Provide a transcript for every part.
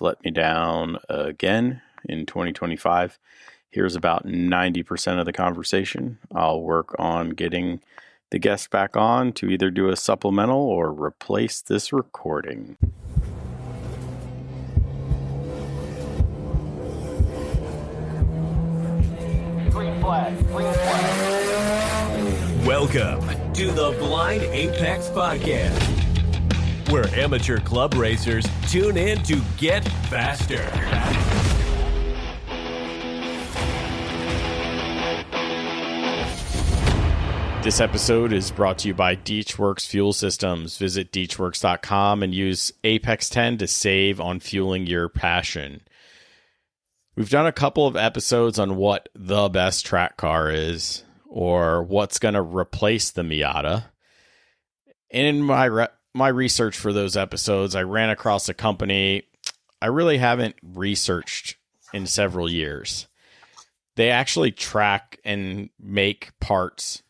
let me down again in 2025. Here's about 90% of the conversation. I'll work on getting the guest back on to either do a supplemental or replace this recording. Green flag. Welcome to the Blind Apex Podcast, where amateur club racers tune in to get faster. This episode is brought to you by DeechWorks Fuel Systems. Visit DeechWorks.com and use Apex 10 to save on fueling your passion. We've done a couple of episodes on what the best track car is, or what's going to replace the Miata. In my research for those episodes, I ran across a company I really haven't researched in several years. They actually track and make parts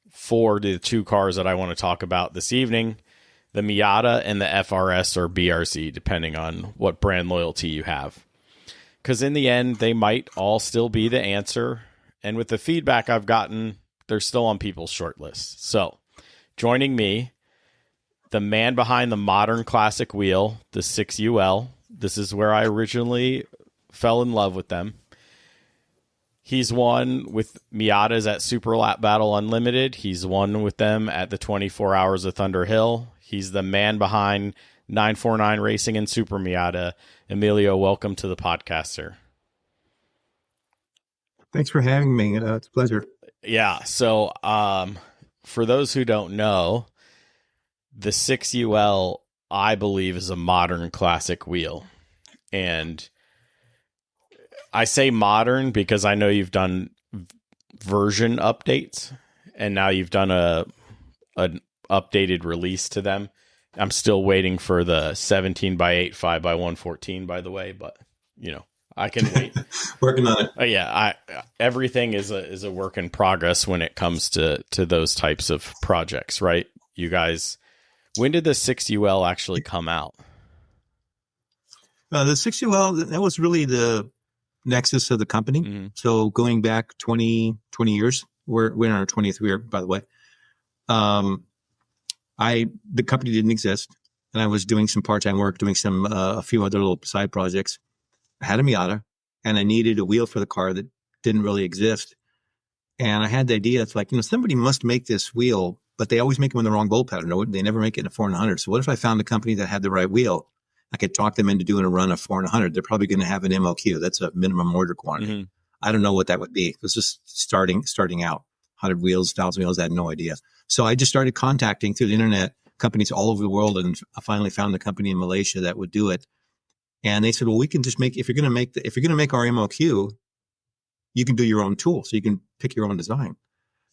for the two cars that I want to talk about this evening, the Miata and the FRS or BRZ, depending on what brand loyalty you have. Because in the end, they might all still be the answer. And with the feedback I've gotten, they're still on people's short lists. So, joining me, the man behind the modern classic wheel, the 6UL. This is where I originally fell in love with them. He's won with Miatas at Super Lap Battle Unlimited. He's won with them at the 24 Hours of Thunder Hill. He's the man behind 949 Racing and Super Miata. Emilio, welcome to the podcast, sir. Thanks for having me. It's a pleasure. Yeah. So, for those who don't know, the 6UL, I believe, is a modern classic wheel. And I say modern because I know you've done version updates, and now you've done an updated release to them. I'm still waiting for the 17 by 8, 5 by 114, by the way, but you know, I can wait. Working on it. Yeah, everything is a work in progress when it comes to those types of projects, right? You guys, when did the 6UL actually come out? The 6UL, that was really the nexus of the company. Mm-hmm. So going back 20 years, we're in our 20th year, by the way. The company didn't exist, and I was doing some part-time work, doing a few other little side projects. I had a Miata, and I needed a wheel for the car that didn't really exist. And I had the idea, it's like, somebody must make this wheel, but they always make them in the wrong bolt pattern. They never make it in a 400. So what if I found a company that had the right wheel? I could talk them into doing a run of 400. They're probably going to have an MOQ. That's a minimum order quantity. Mm-hmm. I don't know what that would be. It was just starting out. 100 wheels, 1,000 wheels, I had no idea. So I just started contacting through the internet companies all over the world, and I finally found a company in Malaysia that would do it. And they said, well, we can just make, if you're going to make our MOQ, you can do your own tool. So you can pick your own design.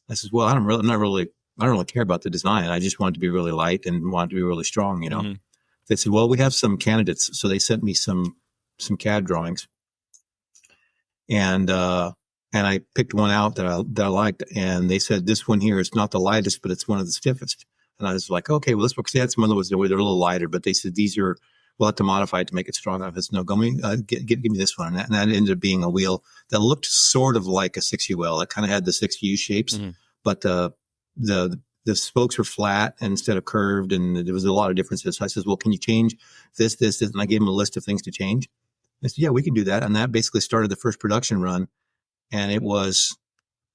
I said, well, I don't really care about the design. I just want it to be really light and want it to be really strong, Mm-hmm. They said, well, we have some candidates. So they sent me some CAD drawings, and I picked one out that I liked. And they said, this one here is not the lightest, but it's one of the stiffest. And I was like, okay, well, let's work. They had some other ones where they're a little lighter, but they said, we'll have to modify it to make it strong enough. I said, no, give me this one. And that ended up being a wheel that looked sort of like a 6UL. It kind of had the 6U shapes, mm-hmm. but the spokes were flat instead of curved, and there was a lot of differences. So I said, well, can you change this? And I gave them a list of things to change. I said, yeah, we can do that. And that basically started the first production run, and it was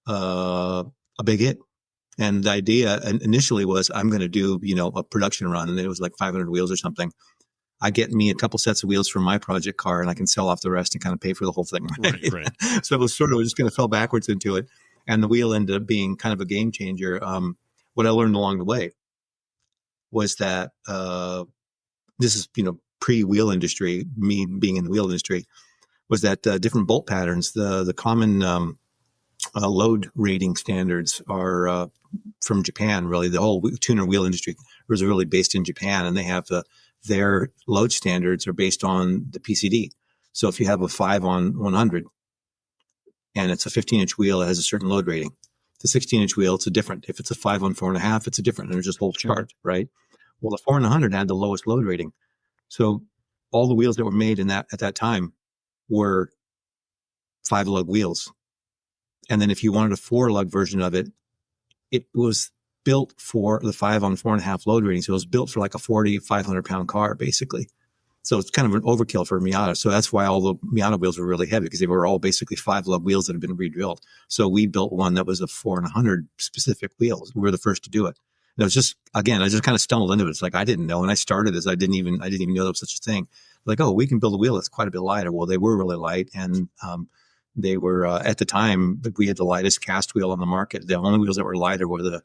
a big hit. And the idea initially was, I'm going to do, a production run, and it was like 500 wheels or something. I get me a couple sets of wheels for my project car, and I can sell off the rest and kind of pay for the whole thing. Right. So it was sort of just going to fell backwards into it. And the wheel ended up being kind of a game changer. What I learned along the way was that this is, pre-wheel industry, me being in the wheel industry, was that different bolt patterns, the common load rating standards are from Japan, really. The whole tuner wheel industry was really based in Japan, and they have their load standards are based on the PCD. So if you have a 5 on 100 and it's a 15-inch wheel, it has a certain load rating. The 16-inch wheel, it's a different. If it's a 5 on 4.5, it's a different. And there's just a whole chart, right? Well, the 4 and 100 had the lowest load rating. So all the wheels that were made at that time were 5-lug wheels. And then if you wanted a 4-lug version of it, it was built for the 5 on 4.5 load rating. So it was built for like a 4,500 pound car, basically. So it's kind of an overkill for a Miata. So that's why all the Miata wheels were really heavy, because they were all basically 5-lug wheels that had been re-drilled. So we built one that was a 400 specific wheels. We were the first to do it. And it was just, again, I just kind of stumbled into it. It's like, I didn't know. And I started as I didn't even know there was such a thing. Like, oh, we can build a wheel that's quite a bit lighter. Well, they were really light. And, they were, at the time, we had the lightest cast wheel on the market. The only wheels that were lighter were the,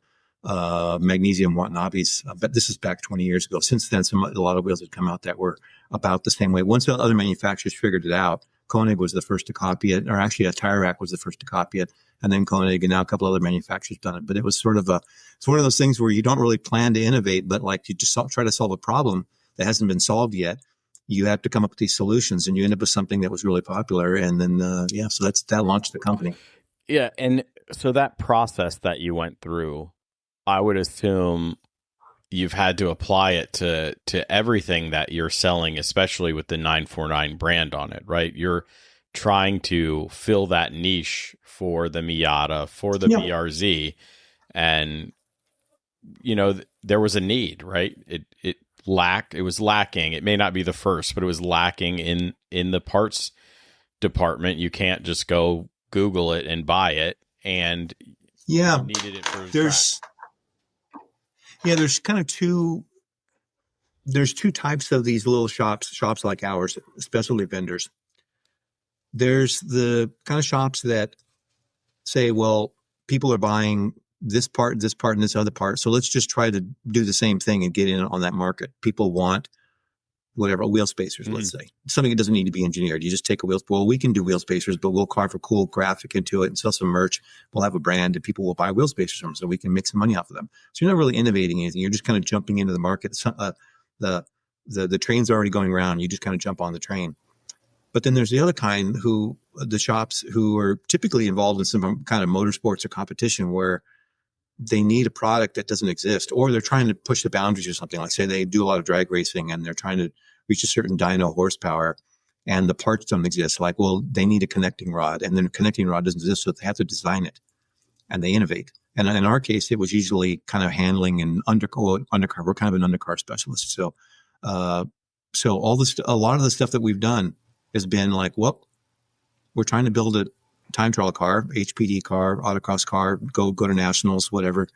magnesium Watanabes. But this is back 20 years ago. Since then, a lot of wheels had come out that were about the same way. Once the other manufacturers figured it out, Koenig was the first to copy it, or actually Tire Rack was the first to copy it, and then Koenig, and now a couple other manufacturers done it. But it was sort of it's one of those things where you don't really plan to innovate, but like you just try to solve a problem that hasn't been solved yet. You have to come up with these solutions, and you end up with something that was really popular. And then, so that launched the company. Yeah. And so that process that you went through, I would assume you've had to apply it to everything that you're selling, especially with the 949 brand on it, right? You're trying to fill that niche for the Miata, for the BRZ. And, there was a need, right? It was lacking. It may not be the first, but it was lacking in the parts department. You can't just go Google it and buy it. And you needed it for there's kind of two types of these little shops like ours, specialty vendors. There's the kind of shops that say, well, people are buying this part, and this other part. So let's just try to do the same thing and get in on that market. People want whatever, wheel spacers, let's say. Something that doesn't need to be engineered. You just take a wheel, well, we can do wheel spacers, but we'll carve a cool graphic into it and sell some merch. We'll have a brand and people will buy wheel spacers from them, so we can make some money off of them. So you're not really innovating anything. You're just kind of jumping into the market. The train's already going around. You just kind of jump on the train. But then there's the other kind, the shops who are typically involved in some kind of motorsports or competition where they need a product that doesn't exist, or they're trying to push the boundaries or something. Like, say they do a lot of drag racing and they're trying to reach a certain dyno horsepower and the parts don't exist. Like, well, they need a connecting rod, and then the connecting rod doesn't exist, so they have to design it, and they innovate. And in our case, it was usually kind of handling and undercar. We're kind of an undercar specialist. So a lot of the stuff that we've done has been like, well, we're trying to build a time trial car, HPD car, autocross car, go to nationals, whatever.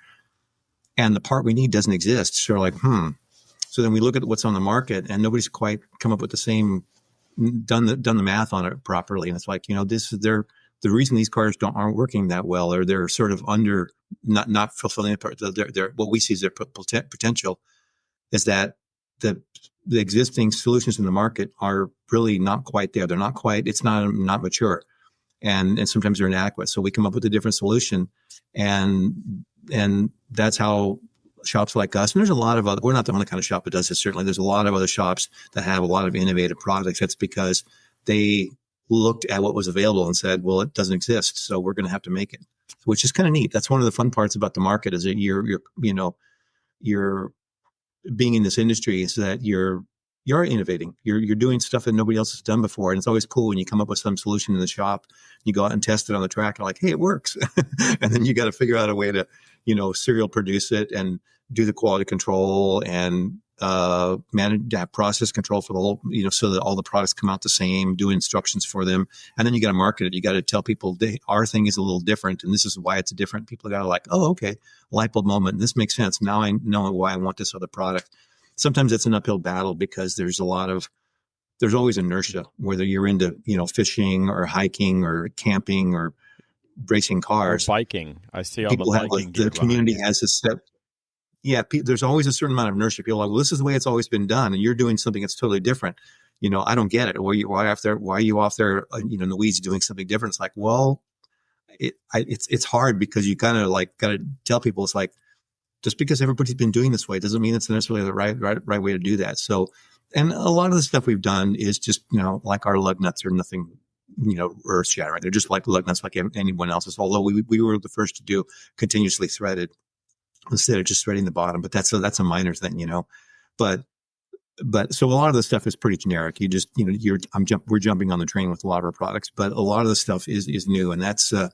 And the part we need doesn't exist. So we're like, So then we look at what's on the market, and nobody's quite come up with the same, done the math on it properly. And it's like, the reason these cars aren't working that well, or they're sort of under, not fulfilling their what we see as their potential, is that the existing solutions in the market are really not quite there. They're not quite, it's not mature. And sometimes they're inadequate. So we come up with a different solution, and that's how shops like us, and there's a lot of other, we're not the only kind of shop that does this. Certainly there's a lot of other shops that have a lot of innovative products. That's because they looked at what was available and said, well, it doesn't exist, so we're going to have to make it, which is kind of neat. That's one of the fun parts about the market, is that you're being in this industry, is that you're innovating. You're doing stuff that nobody else has done before. And it's always cool when you come up with some solution in the shop, you go out and test it on the track, and like, hey, it works. And then you got to figure out a way to, serial produce it and do the quality control and manage that process control for the whole, so that all the products come out the same, do instructions for them. And then you got to market it. You got to tell people our thing is a little different, and this is why it's different. People got to like, oh, okay, light bulb moment. This makes sense. Now I know why I want this other product. Sometimes it's an uphill battle because there's always inertia, whether you're into, fishing or hiking or camping or racing cars. Or biking. I see all People the biking. The community has this step. Yeah. There's always a certain amount of inertia. People are like, well, this is the way it's always been done, and you're doing something that's totally different. I don't get it. Why are you off there, in the weeds doing something different? It's like, well, it's hard because you kind of like got to tell people, it's like, just because everybody's been doing this way doesn't mean it's necessarily the right way to do that. So, and a lot of the stuff we've done is just, like our lug nuts are nothing, earth shattering. They're just like lug nuts like anyone else's. Although we were the first to do continuously threaded instead of just threading the bottom. But that's a minor thing, But but so a lot of the stuff is pretty generic. You just, we're jumping on the train with a lot of our products, but a lot of the stuff is new, and that's a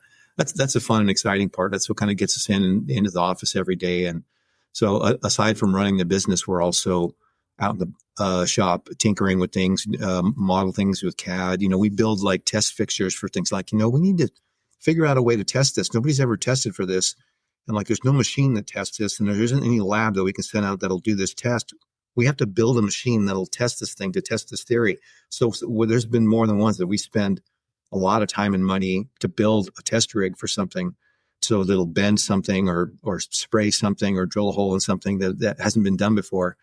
fun and exciting part. That's what kind of gets us into the office every day. And so aside from running the business, we're also out in the shop tinkering with things, model things with CAD. We build like test fixtures for things like, we need to figure out a way to test this. Nobody's ever tested for this. And like, there's no machine that tests this, and there isn't any lab that we can send out that'll do this test. We have to build a machine that'll test this thing, to test this theory. So there's been more than once that we spend a lot of time and money to build a test rig for something, so that'll bend something or spray something or drill a hole in something that hasn't been done before.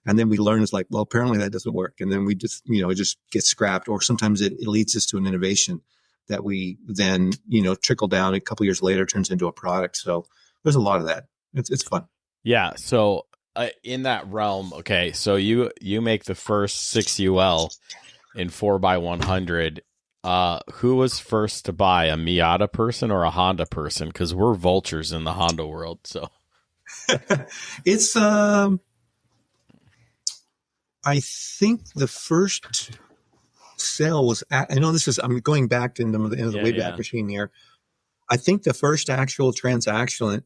And then we learn, it's like, well, apparently that doesn't work. And then we just, it just gets scrapped, or sometimes it leads us to an innovation that we then, trickle down a couple years later, turns into a product. So there's a lot of that. It's fun. Yeah. So in that realm, okay, so you make the first 6UL in 4x100. Who was first to buy, a Miata person or a Honda person? Because we're vultures in the Honda world. So it's I think the first sale was I know this is, I'm going back into the Wayback Machine here. I think the first actual transaction,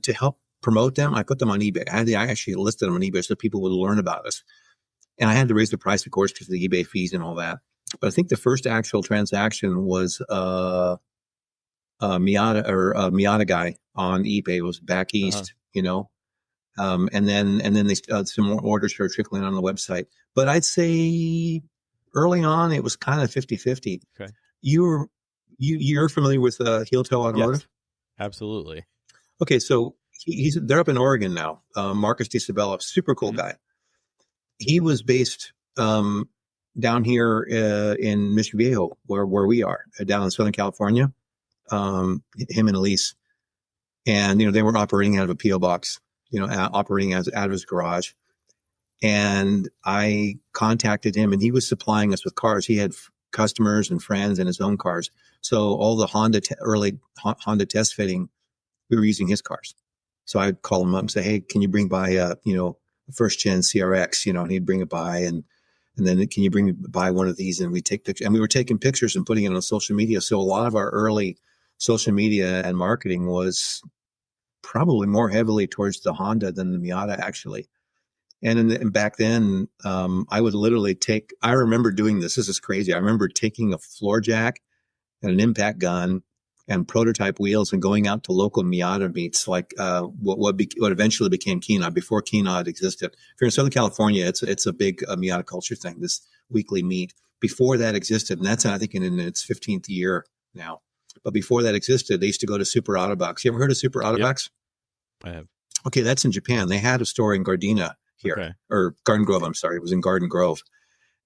to help promote them, I put them on eBay. I actually listed them on eBay so people would learn about us. And I had to raise the price, of course, because of the eBay fees and all that. But I think the first actual transaction was a Miata guy on eBay. It was back east, and then they some more orders started trickling on the website. But I'd say early on it was kind of 50-50. Okay. You're familiar with Heel Toe Automotive? Yes, absolutely. Okay, so they're up in Oregon now. Marcus DeSabella, super cool guy. He was based down here in Mission Viejo, where we are, down in Southern California. Him and Elise, and they were operating out of a PO box, operating out of his garage. And I contacted him, and he was supplying us with cars. He had customers and friends and his own cars. So all the early Honda test fitting, we were using his cars. So I'd call him up and say, "Hey, can you bring by a first gen CRX?" And he'd bring it by, and then, "Can you bring by one of these?" And we take pictures, and we were taking pictures and putting it on social media. So a lot of our early social media and marketing was probably more heavily towards the Honda than the Miata, actually. And back then, I would literally I remember doing this. This is crazy. I remember taking a floor jack and an impact gun and prototype wheels and going out to local Miata meets, like what eventually became Kenod, before Kenod existed. If you're in Southern California, it's a big Miata culture thing, this weekly meet. Before that existed, and that's, I think, in its 15th year now. But before that existed, they used to go to Super Autobox. You ever heard of Super Autobox? Yep, I have. Okay, that's in Japan. They had a store in Gardena here, or Garden Grove. I'm sorry, it was in Garden Grove,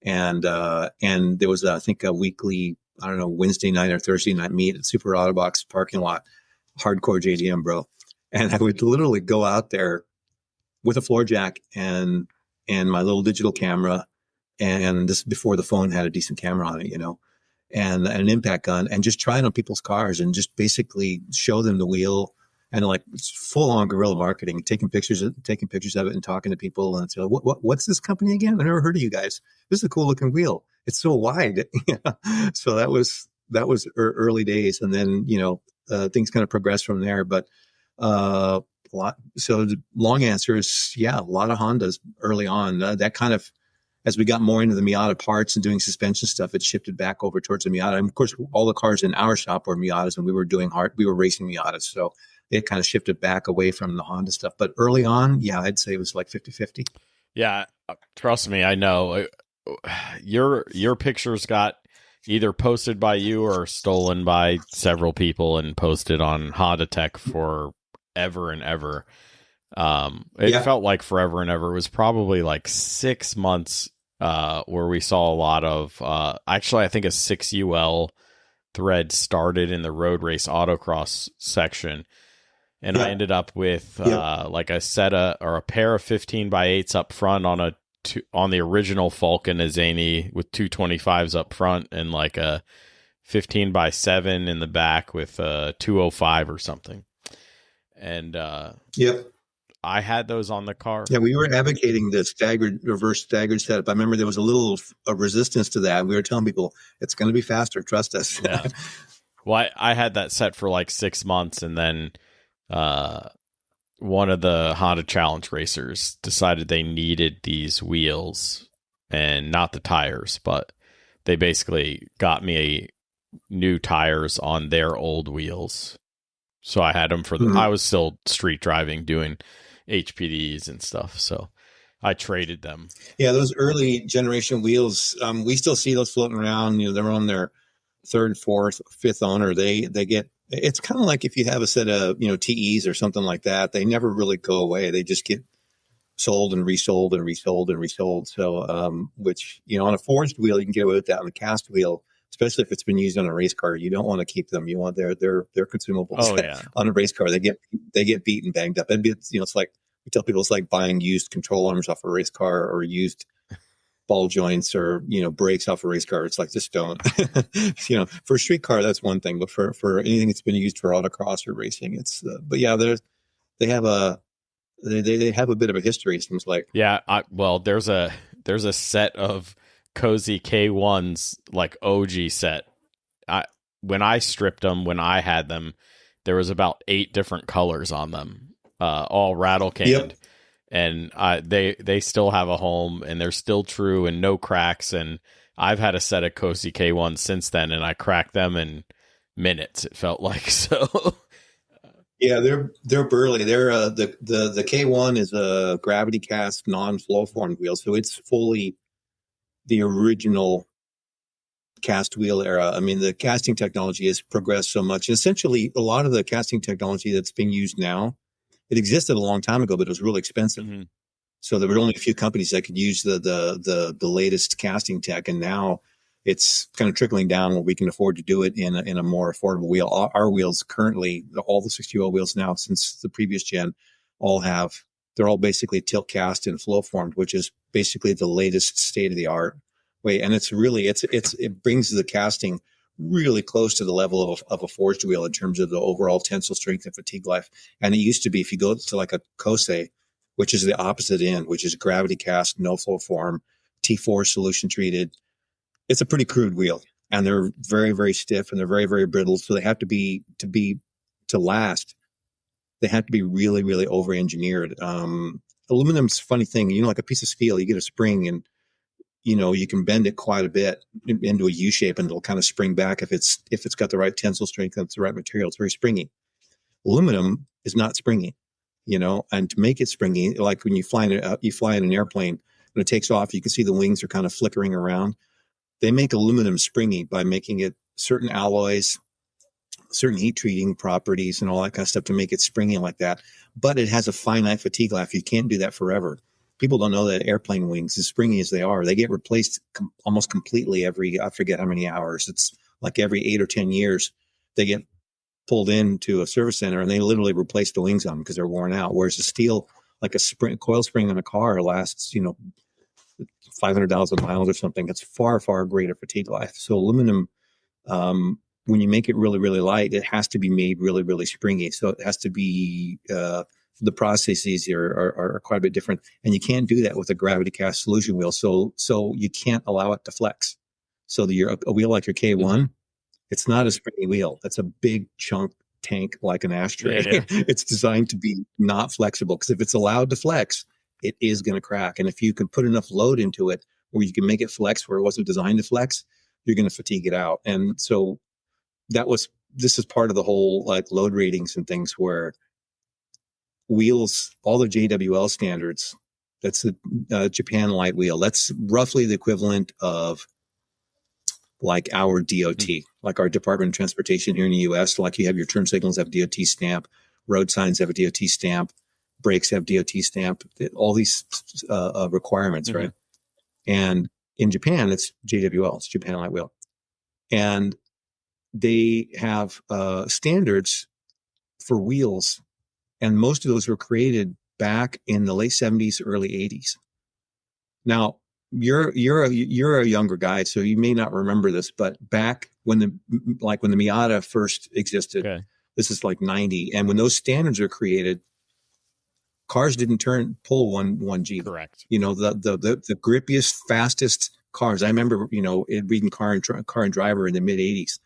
and there was, I think, a weekly, I don't know, Wednesday night or Thursday night meet at Super Autobox parking lot, hardcore JDM, bro. And I would literally go out there with a floor jack and my little digital camera, and this before the phone had a decent camera on it, and an impact gun, and just try it on people's cars and just basically show them the wheel, and like full on guerrilla marketing, taking pictures of it and talking to people, and say, what's this company again? I never heard of you guys. This is a cool looking wheel. It's so wide. So that was early days, and then things kind of progressed from there. But a lot. So the long answer is, a lot of Hondas early on. That kind of, as we got more into the Miata parts and doing suspension stuff, it shifted back over towards the Miata. And of course, all the cars in our shop were Miatas, and we were racing Miatas. So it kind of shifted back away from the Honda stuff. But early on, I'd say it was like 50-50. Yeah, trust me, I know. Your pictures got either posted by you or stolen by several people and posted on Honda Tech for ever and ever. It felt like forever and ever. It was probably like 6 months where we saw a lot of actually, I think a 6UL thread started in the road race autocross section, and I ended up with like a set or a pair of 15x8s up front on the original Falcon Azani with 225s up front, and like a 15x7 in the back with a 205 or something. And I had those on the car. Yeah, we were advocating the reverse staggered setup. I remember there was a resistance to that. We were telling people it's going to be faster. Trust us. Yeah. Well, I had that set for like 6 months, and then one of the Honda Challenge racers decided they needed these wheels and not the tires, but they basically got me new tires on their old wheels. So I had them for I was still street driving, doing HPDs and stuff. So I traded them. Yeah, those early generation wheels, we still see those floating around. They're on their third, fourth, fifth owner. They get, it's kind of like if you have a set of, TEs or something like that, they never really go away. They just get sold and resold and resold and resold. So, which, on a forged wheel, you can get away with that. On a cast wheel, especially if it's been used on a race car, you don't want to keep them. You want their consumables. Oh yeah. On a race car, they get beat and banged up. And it's like, we tell people it's like buying used control arms off a race car or used ball joints or, brakes off a race car. It's like, just don't. For a street car, that's one thing, but for anything that's been used for autocross or racing, it's but yeah, they have a bit of a history, it seems like. Yeah, there's a set of Cozy K1s, like OG set. When I stripped them, when I had them, there was about 8 different colors on them, all rattle canned. Yep. And they still have a home, and they're still true and no cracks. And I've had a set of Cozy K1s since then, and I cracked them in minutes, it felt like. So yeah, they're burly. They're the K1 is a gravity cast non-flow formed wheel, so it's fully the original cast wheel era. I mean, the casting technology has progressed so much. Essentially, a lot of the casting technology that's being used now, it existed a long time ago, but it was really expensive. Mm-hmm. So there were only a few companies that could use the latest casting tech, and now it's kind of trickling down where we can afford to do it in a more affordable wheel. Our wheels currently, all the 60-wheel wheels now since the previous gen, they're all basically tilt cast and flow formed, which is basically the latest state of the art way. And it's really it brings the casting really close to the level of a forged wheel in terms of the overall tensile strength and fatigue life. And it used to be, if you go to like a Kose, which is the opposite end, which is gravity cast, no flow form, T4 solution treated, it's a pretty crude wheel, and they're very, very stiff, and they're very, very brittle. So they have to last. They have to be really, really over engineered. Aluminum's a funny thing, like a piece of steel, you get a spring and, you can bend it quite a bit into a U shape, and it'll kind of spring back if it's got the right tensile strength and it's the right material. It's very springy. Aluminum is not springy, and to make it springy, like when you fly in an airplane, when it takes off, you can see the wings are kind of flickering around. They make aluminum springy by making it certain alloys, certain heat treating properties, and all that kind of stuff to make it springy like that. But it has a finite fatigue life. You can't do that forever. People don't know that airplane wings, as springy as they are, they get replaced almost completely I forget how many hours. It's like every 8 or 10 years, they get pulled into a service center and they literally replace the wings on them because they're worn out. Whereas the steel, like a coil spring on a car, lasts, 500,000 miles or something. It's far, far greater fatigue life. So aluminum, when you make it really, really light, it has to be made really, really springy. So it has to be, the processes are quite a bit different, and you can't do that with a gravity cast solution wheel. So you can't allow it to flex. So a wheel like your K1, it's not a springy wheel. That's a big chunk tank like an ashtray. Yeah. It's designed to be not flexible, because if it's allowed to flex, it is going to crack. And if you can put enough load into it where you can make it flex where it wasn't designed to flex, you're going to fatigue it out. And so this is part of the whole like load ratings and things where wheels, all the JWL standards, that's the Japan light wheel. That's roughly the equivalent of like our DOT, like our Department of Transportation here in the U.S. Like you have your turn signals have DOT stamp, road signs have a DOT stamp, brakes have DOT stamp, all these requirements, right? And in Japan, it's JWL, it's Japan Light Wheel. And they have standards for wheels, and most of those were created back in the late 70s, early 80s. Now, you're a younger guy, so you may not remember this, but back when the Miata first existed, okay. This is like 90, and when those standards are created, Cars didn't pull one G. Correct. You know, the grippiest, fastest cars. I remember, you know, reading Car and Driver in the mid '80s.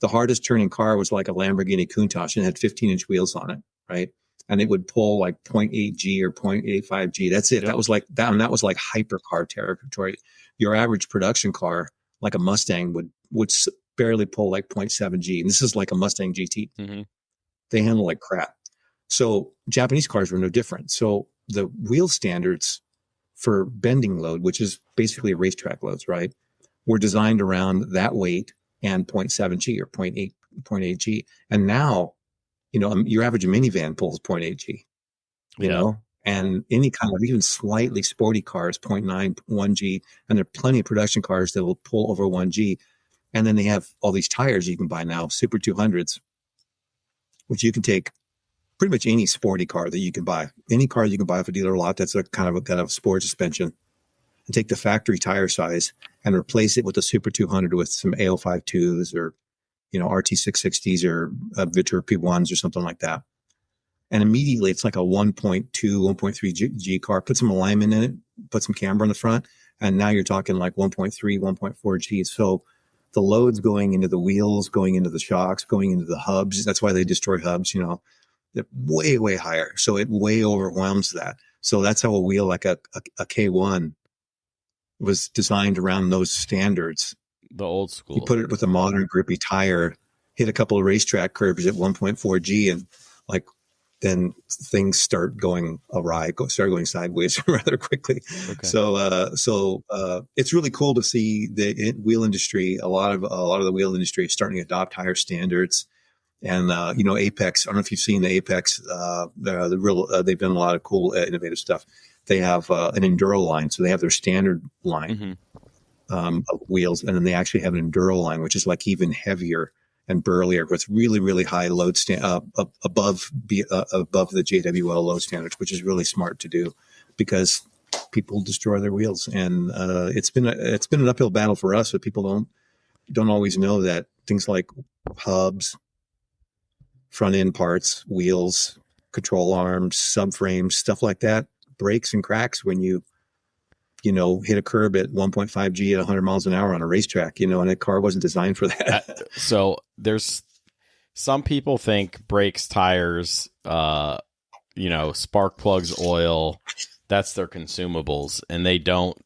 The hardest turning car was like a Lamborghini Countach and had 15-inch wheels on it, right? And it would pull like 0.8 G or 0.85 G. That's it. Yep. That was like that. And that was like hypercar territory. Your average production car, like a Mustang, would barely pull like 0.7 G. And this is like a Mustang GT. Mm-hmm. They handle like crap. So Japanese cars were no different. So the wheel standards for bending load, which is basically racetrack loads, right, were designed around that weight and 0.7 G or 0.8 G. And now, you know, your average minivan pulls 0.8 G, you know, and any kind of even slightly sporty cars, 0.9, 1 G. And there are plenty of production cars that will pull over 1 G. And then they have all these tires you can buy now, Super 200s, which you can take pretty much any sporty car that you can buy. Any car you can buy off a dealer lot that's a kind of sport suspension, and take the factory tire size and replace it with a Super 200 with some AL52s or, you know, RT660s or Vitra P1s or something like that. And immediately it's like a 1.2, 1.3 G car. Put some alignment in it, put some camber on the front, and now you're talking like 1.3, 1.4 G. So the loads going into the wheels, going into the shocks, going into the hubs. That's why they destroy hubs, you know. They're way, way higher. So it way overwhelms that. So that's how a wheel like a K1 was designed around those standards. The old school. You put it with a modern grippy tire, hit a couple of racetrack curves at 1.4 G, and like then things start going awry, start going sideways rather quickly. Okay. So it's really cool to see the wheel industry. A lot of the wheel industry is starting to adopt higher standards. And, you know, Apex, I don't know if you've seen the Apex, they've done a lot of cool, innovative stuff. They have an enduro line. So they have their standard line of wheels. And then they actually have an enduro line, which is like even heavier and burlier, with really, really high load above the JWL load standards, which is really smart to do because people destroy their wheels. And it's been an uphill battle for us, but people don't always know that things like hubs, front end parts, wheels, control arms, subframes, stuff like that breaks and cracks when you know, hit a curb at 1.5 G at 100 miles an hour on a racetrack, you know, and a car wasn't designed for that. So there's some people think brakes, tires, you know, spark plugs, oil, that's their consumables. And they don't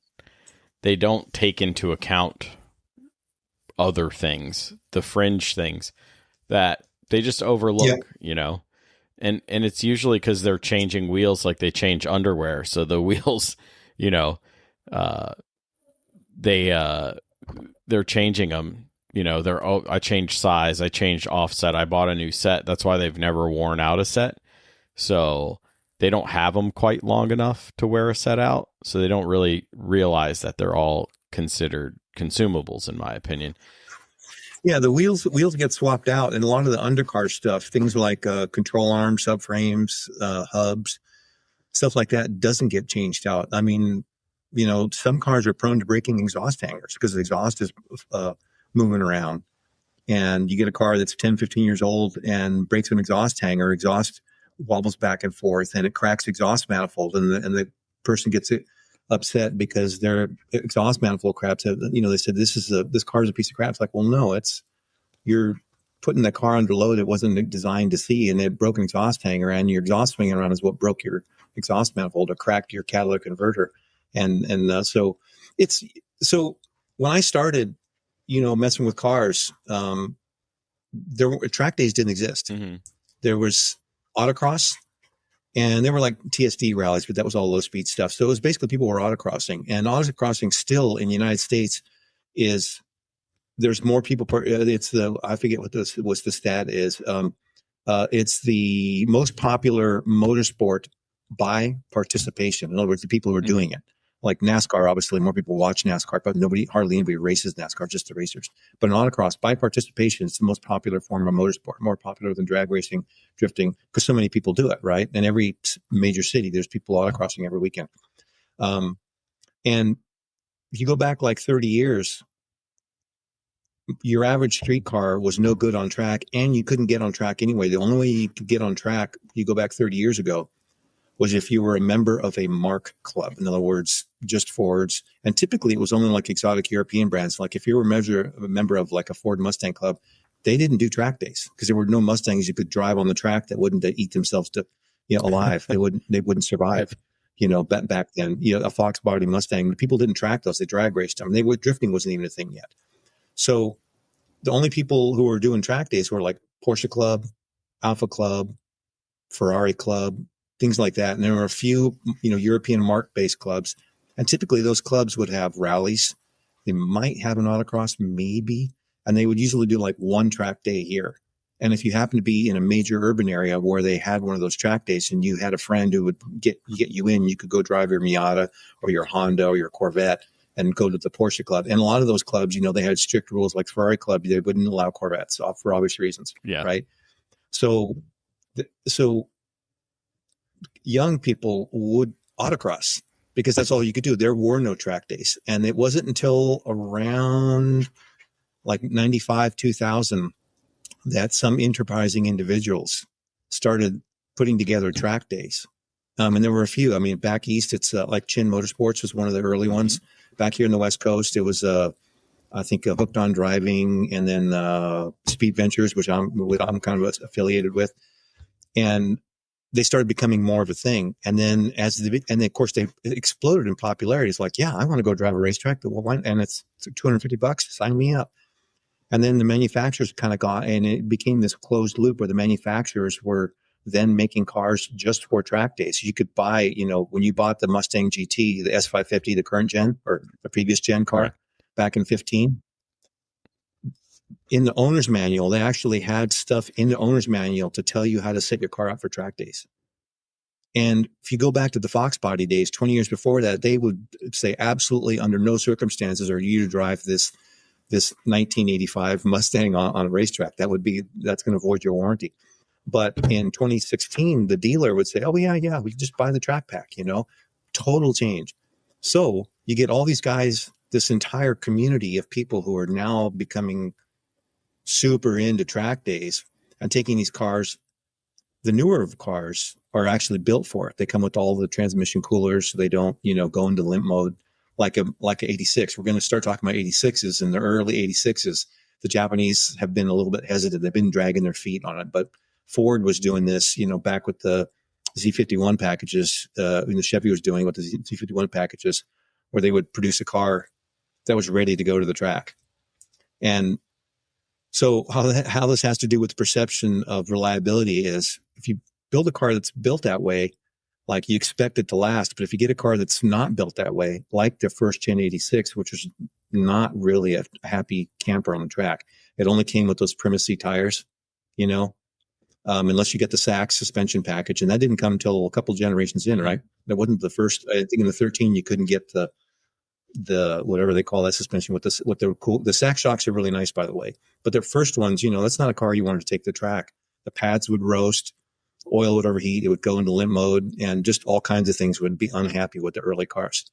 take into account other things, the fringe things that they just overlook, you know, and it's usually because they're changing wheels like they change underwear. So the wheels, you know, they're changing them, you know, I changed size, I changed offset, I bought a new set. That's why they've never worn out a set. So they don't have them quite long enough to wear a set out. So they don't really realize that they're all considered consumables, in my opinion. Yeah, the wheels get swapped out, and a lot of the undercar stuff, things like control arms, subframes, hubs, stuff like that, doesn't get changed out. I mean, you know, some cars are prone to breaking exhaust hangers because the exhaust is moving around, and you get a car that's 10, 15 years old and breaks an exhaust hanger, exhaust wobbles back and forth, and it cracks exhaust manifold, and the person gets it upset because their exhaust manifold craps. You know, they said this car is a piece of crap. It's like, well, no, you're putting the car under load it wasn't designed to see, and it broke an exhaust hanger, and your exhaust swinging around is what broke your exhaust manifold or cracked your catalytic converter, and so when I started, you know, messing with cars, track days didn't exist. Mm-hmm. There was autocross. And they were like TSD rallies, but that was all low speed stuff. So it was basically people were autocrossing, and autocrossing still in the United States there's more people I forget what the stat is. It's the most popular motorsport by participation. In other words, the people who are doing it. Like NASCAR, obviously more people watch NASCAR, but hardly anybody races NASCAR, just the racers. But in autocross, by participation, it's the most popular form of motorsport, more popular than drag racing, drifting, because so many people do it, right? In every major city, there's people autocrossing every weekend. And if you go back like 30 years, your average street car was no good on track, and you couldn't get on track anyway. The only way you could get on track, you go back 30 years ago, was if you were a member of a mark club. In other words, just Fords. And typically it was only like exotic European brands. Like if you were a member of like a Ford Mustang club, they didn't do track days because there were no Mustangs you could drive on the track that wouldn't eat themselves to, alive. They wouldn't survive. Back then, a Fox body Mustang, people didn't track those. They drag raced them. Drifting wasn't even a thing yet. So the only people who were doing track days were like Porsche Club, Alpha Club, Ferrari Club, things like that. And there were a few, European mark-based clubs. And typically those clubs would have rallies. They might have an autocross, maybe. And they would usually do like one track day here. And if you happen to be in a major urban area where they had one of those track days and you had a friend who would get you in, you could go drive your Miata or your Honda or your Corvette and go to the Porsche Club. And a lot of those clubs, they had strict rules like Ferrari Club. They wouldn't allow Corvettes for obvious reasons. Yeah. Right. So young people would autocross because that's all you could do. There were no track days. And it wasn't until around like 95, 2000 that some enterprising individuals started putting together track days. And there were a few. I mean, back east, it's like Chin Motorsports was one of the early ones. Back here in the West Coast, it was, I think, Hooked on Driving, and then Speed Ventures, which I'm kind of affiliated with. And they started becoming more of a thing. And then of course they exploded in popularity. It's like, yeah, I want to go drive a racetrack, but and it's $250. Sign me up. And then the manufacturers kind of got, and it became this closed loop where the manufacturers were then making cars just for track days. You could buy, when you bought the Mustang GT, the S550, the current gen or the previous gen car back in 15, in the owner's manual, they actually had stuff in the owner's manual to tell you how to set your car up for track days. And if you go back to the Fox body days, 20 years before that, they would say absolutely under no circumstances are you to drive this 1985 Mustang on a racetrack. That's going to void your warranty. But in 2016, the dealer would say, oh, yeah, we just buy the track pack, total change. So you get all these guys, this entire community of people who are now becoming super into track days and taking these cars. The newer cars are actually built for it. They come with all the transmission coolers. So they don't, go into limp mode like a 86. We're going to start talking about 86s. In the early 86s, the Japanese have been a little bit hesitant. They've been dragging their feet on it, but Ford was doing this, back with the Z51 packages, the Chevy was doing with the Z51 packages, where they would produce a car that was ready to go to the track. And so how this has to do with the perception of reliability is if you build a car that's built that way, like you expect it to last. But if you get a car that's not built that way, like the first gen 86, which was not really a happy camper on the track, it only came with those Primacy tires, unless you get the Sachs suspension package. And that didn't come until a couple generations in, right? That wasn't the first. I think in the 13, you couldn't get the whatever they call that suspension with the cool. The Sachs shocks are really nice, by the way. But their first ones, that's not a car you wanted to take the track. The pads would roast, oil would overheat, it would go into limp mode, and just all kinds of things would be unhappy with the early cars.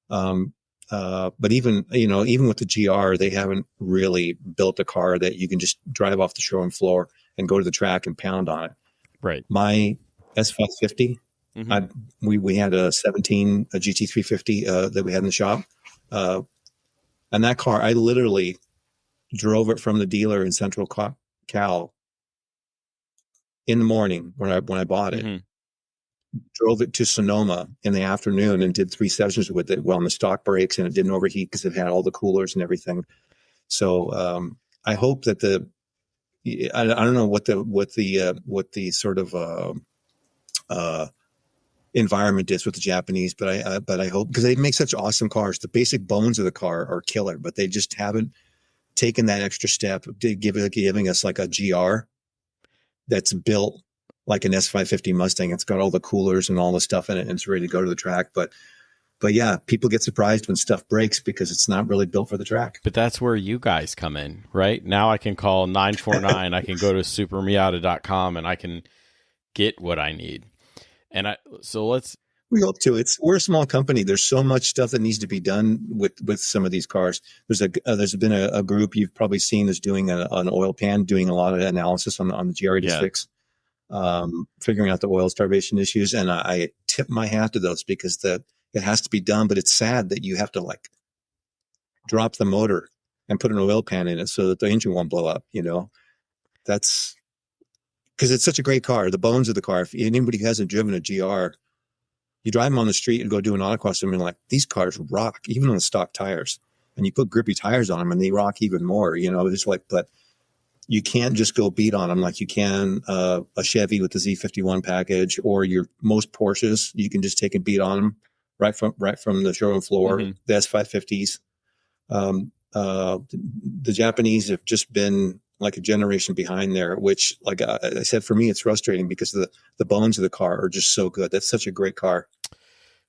But even with the GR, they haven't really built a car that you can just drive off the showroom floor and go to the track and pound on it. Right. My S550, we had a GT350 that we had in the shop. And that car, I literally drove it from the dealer in Central Cal in the morning when I bought it, drove it to Sonoma in the afternoon and did 3 sessions with it on the stock brakes, and it didn't overheat because it had all the coolers and everything. So I hope that I don't know what the sort of environment is with the Japanese, but I hope, because they make such awesome cars. The basic bones of the car are killer, but they just haven't taken that extra step to giving us like a GR that's built like an S550 Mustang. It's got all the coolers and all the stuff in it, and it's ready to go to the track. But yeah, people get surprised when stuff breaks because it's not really built for the track. But that's where you guys come in, right? Now I can call 949. I can go to supermiata.com and I can get what I need. And we hope to. We're a small company. There's so much stuff that needs to be done with some of these cars. There's been a group you've probably seen is doing an oil pan, doing a lot of analysis on the GR86. figuring out the oil starvation issues. And I tip my hat to those because it has to be done, but it's sad that you have to like drop the motor and put an oil pan in it so that the engine won't blow up. That's because it's such a great car. The bones of the car, if anybody who hasn't driven a GR, you drive them on the street and go do an autocross and you're like, these cars rock, even on the stock tires. And you put grippy tires on them and they rock even more, it's like, but you can't just go beat on them like you can a Chevy with the Z51 package, or most Porsches. You can just take and beat on them right from the showroom floor. Mm-hmm. The S550s. The Japanese have just been like a generation behind there, which, like I said, for me, it's frustrating because the bones of the car are just so good. That's such a great car.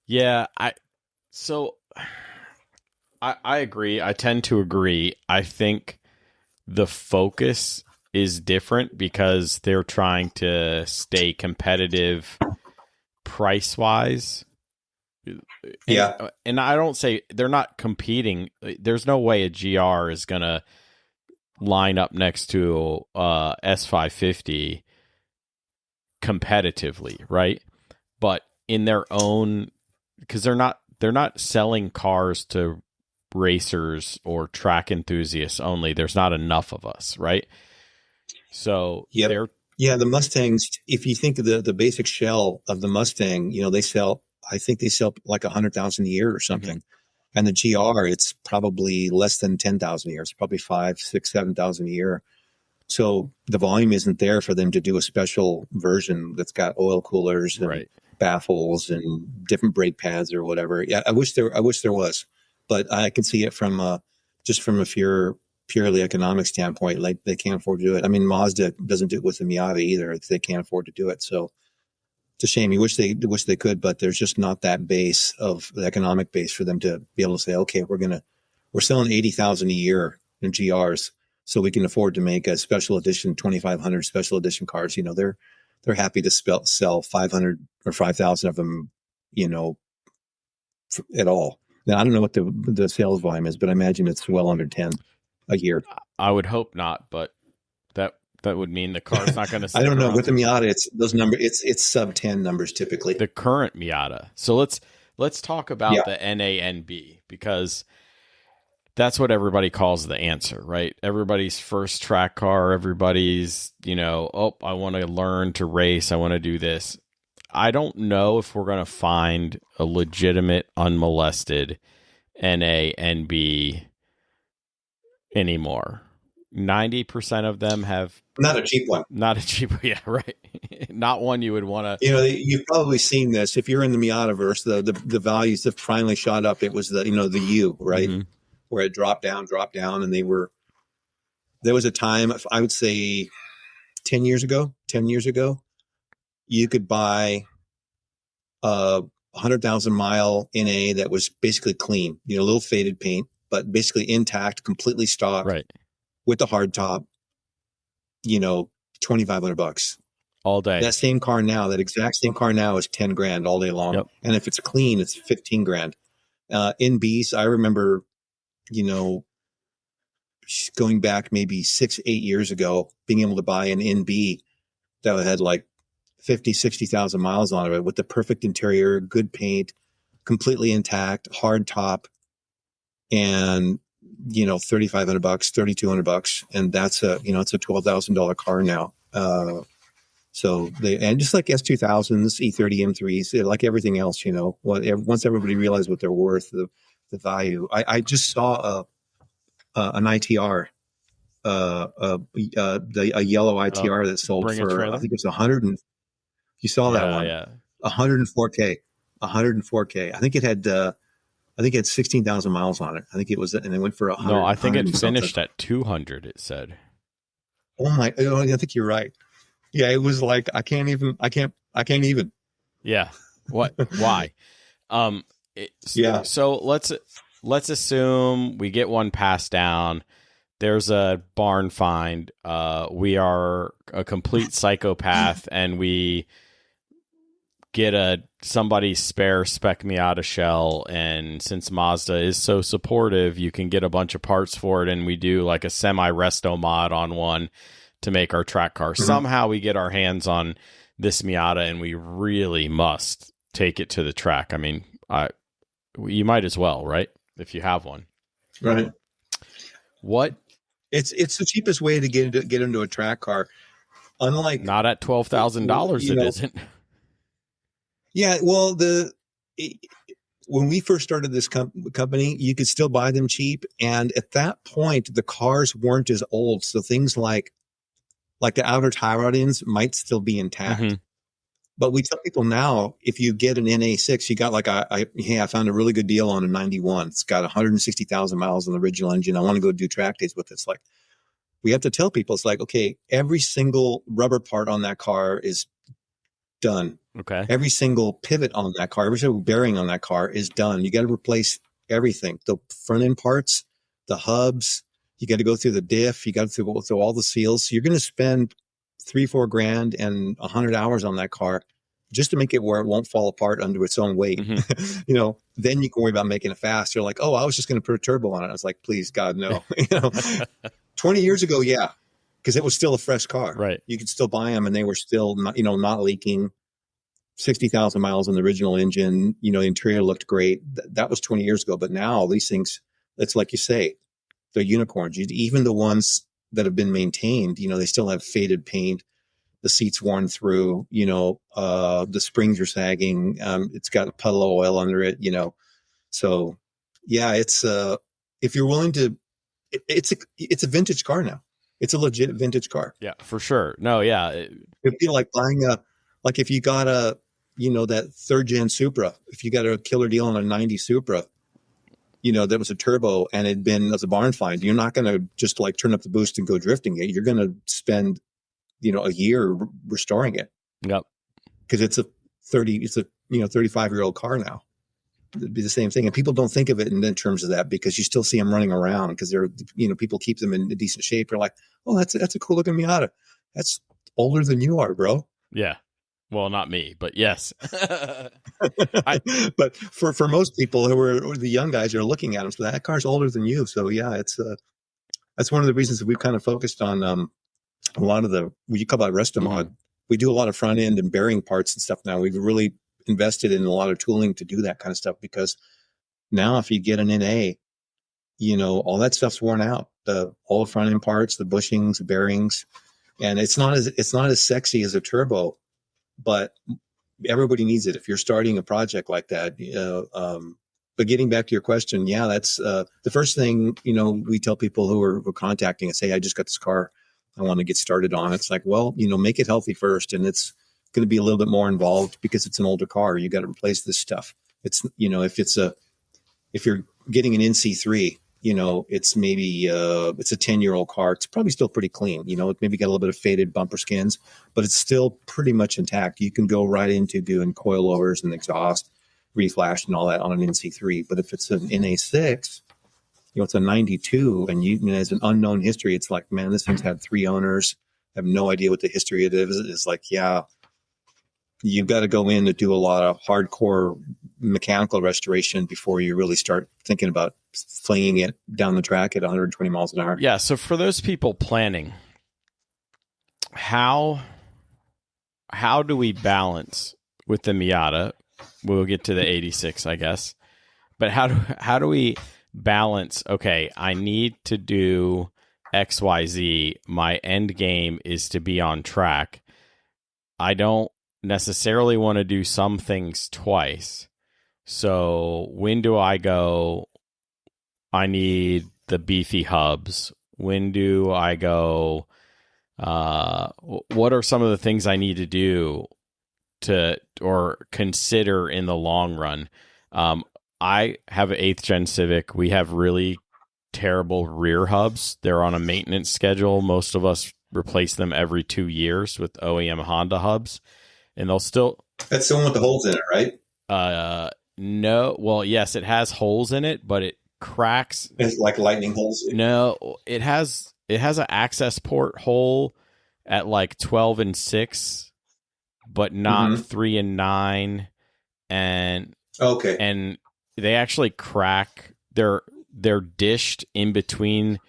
Yeah, I agree. I tend to agree. I think the focus is different because they're trying to stay competitive price-wise. Yeah. And I don't say they're not competing. There's no way a GR is going to line up next to S550 competitively, right? But in their own, because they're not selling cars to racers or track enthusiasts only. There's not enough of us, right? So the Mustangs, if you think of the basic shell of the Mustang, I think they sell like 100,000 a year or something. Mm-hmm. And the GR, it's probably less than 10,000 a year. It's probably 5, 6, 7,000 a year. So the volume isn't there for them to do a special version that's got oil coolers and baffles and different brake pads or whatever. Yeah, I wish there was, but I can see it from just from a purely economic standpoint. Like they can't afford to do it. I mean, Mazda doesn't do it with the Miata either. They can't afford to do it. So it's a shame. You wish they could, but there's just not that base of the economic base for them to be able to say, okay, we're selling 80,000 a year in GRs, so we can afford to make a special edition 2,500 special edition cars. They're happy to sell 500 or 5,000 of them, at all. Now I don't know what the sales volume is, but I imagine it's well under 10 a year. I would hope not, but that would mean the car's not going to. I don't know. With the Miata, it's those numbers. It's sub 10 numbers typically. The current Miata. So let's talk about the NANB, because that's what everybody calls the answer, right? Everybody's first track car. Everybody's I want to learn to race. I want to do this. I don't know if we're going to find a legitimate, unmolested NANB anymore. 90% of them have not a cheap one. Yeah, right. Not one you would want to. You've probably seen this if you're in the Miataverse. The values have finally shot up. It was the U, right, mm-hmm. where it dropped down, and there was a time, I would say 10 years ago, you could buy a 100,000 mile NA that was basically clean, a little faded paint, but basically intact, completely stock, right, with the hard top, $2,500 all day. That same car now, that exact same car now is 10 grand all day long. Yep. And if it's clean, it's 15 grand. NBs, I remember, going back maybe 6-8 years ago, being able to buy an NB that had like 50, 60,000 miles on it with the perfect interior, good paint, completely intact, hard top, and $3,500, $3,200, and that's it's a $12,000 car now. So and just like S2000s, E30 M3s, like everything else, once everybody realized what they're worth, the value. I just saw an ITR, a yellow ITR that sold for, I think it was 100. You saw that one? Yeah. 104K. I think it had 16,000 miles on it. I think it was, and it went for 100. No, I think it finished at 200. It said. Oh my! I think you're right. Yeah, it was like I can't even. Yeah. What? Why? Yeah. So let's assume we get one passed down. There's a barn find. We are a complete psychopath, and we get somebody's spare spec Miata shell, and since Mazda is so supportive, you can get a bunch of parts for it, and we do like a semi-resto mod on one to make our track car. Somehow we get our hands on this Miata and we really must take it to the track. I mean, you might as well, right? If you have one. Right. What? It's the cheapest way to get into a track car. Unlike Not at $12,000, it isn't. Yeah, well, when we first started this company, you could still buy them cheap, and at that point, the cars weren't as old, so things like the outer tie roddings might still be intact. Mm-hmm. But we tell people now, if you get an NA6, you got like I found a really good deal on a 91. It's got 160,000 miles on the original engine. I want to go do track days with it. It's like, we have to tell people, it's like, okay, every single rubber part on that car is done. Okay. Every single pivot on that car, every single bearing on that car is done. You got to replace everything. The front end parts, the hubs, you got to go through the diff. You got to go through all the seals. So you're going to spend $3,000-4,000 and 100 hours on that car just to make it where it won't fall apart under its own weight. Mm-hmm. Then you can worry about making it fast. You're like, oh, I was just going to put a turbo on it. I was like, please, God, no. 20 years ago, yeah, because it was still a fresh car. Right. You could still buy them, and they were still not leaking. 60,000 miles on the original engine. The interior looked great. That was 20 years ago. But now these things, it's like you say, they're unicorns. Even the ones that have been maintained, they still have faded paint. The seat's worn through, the springs are sagging. It's got a puddle of oil under it, So yeah, it's, if you're willing to, it's a vintage car now. It's a legit vintage car. Yeah, for sure. No, yeah. It'd be like buying like if you got that third gen Supra, if you got a killer deal on a 90 Supra, that was a turbo and it'd been as a barn find, you're not going to just like turn up the boost and go drifting it. You're going to spend, a year restoring it. Yep. Because it's a 35-year-old car now. It'd be the same thing. And people don't think of it in terms of that because you still see them running around because they're, people keep them in decent shape. You're like, oh, that's a cool looking Miata. That's older than you are, bro. Yeah. Well, not me, but yes. But for most people who are the young guys who are looking at them, so that car's older than you. So yeah, it's that's one of the reasons that we've kind of focused on a lot of what you call resto mod. Mm-hmm. We do a lot of front end and bearing parts and stuff now. We've really invested in a lot of tooling to do that kind of stuff because now if you get an NA, all that stuff's worn out. All the front end parts, the bushings, the bearings, and it's not as sexy as a turbo, but everybody needs it if you're starting a project like that. But getting back to your question, yeah, that's the first thing, we tell people who are contacting us, hey, I just got this car. I want to get started on it. It's like, well, make it healthy first. And it's going to be a little bit more involved because it's an older car. You got to replace this stuff. It's, if you're getting an NC3, it's maybe, it's a 10-year-old car. It's probably still pretty clean. It maybe got a little bit of faded bumper skins, but it's still pretty much intact. You can go right into doing coilovers and exhaust, reflash and all that on an NC3. But if it's an NA6, it's a 92 and there's an unknown history. It's like, man, this thing's had 3 owners. I have no idea what the history of it is. It's like, yeah, you've got to go in to do a lot of hardcore mechanical restoration before you really start thinking about flinging it down the track at 120 miles an hour. Yeah. So for those people planning, how do we balance with the Miata? We'll get to the 86, I guess. But how do we balance? Okay, I need to do XYZ. My end game is to be on track. I don't necessarily want to do some things twice. So when do I go, I need the beefy hubs? When do I go, what are some of the things I need to do or consider in the long run? I have an 8th gen Civic. We have really terrible rear hubs. They're on a maintenance schedule. Most of us replace them every 2 years with OEM Honda hubs. And they'll still... That's the one with the holes in it, right? No. Well, yes, it has holes in it, but it cracks. It's like lightning holes? No, it has an access port hole at like 12 and 6, but not 3 and 9. And... Okay. And they actually crack. They're dished in between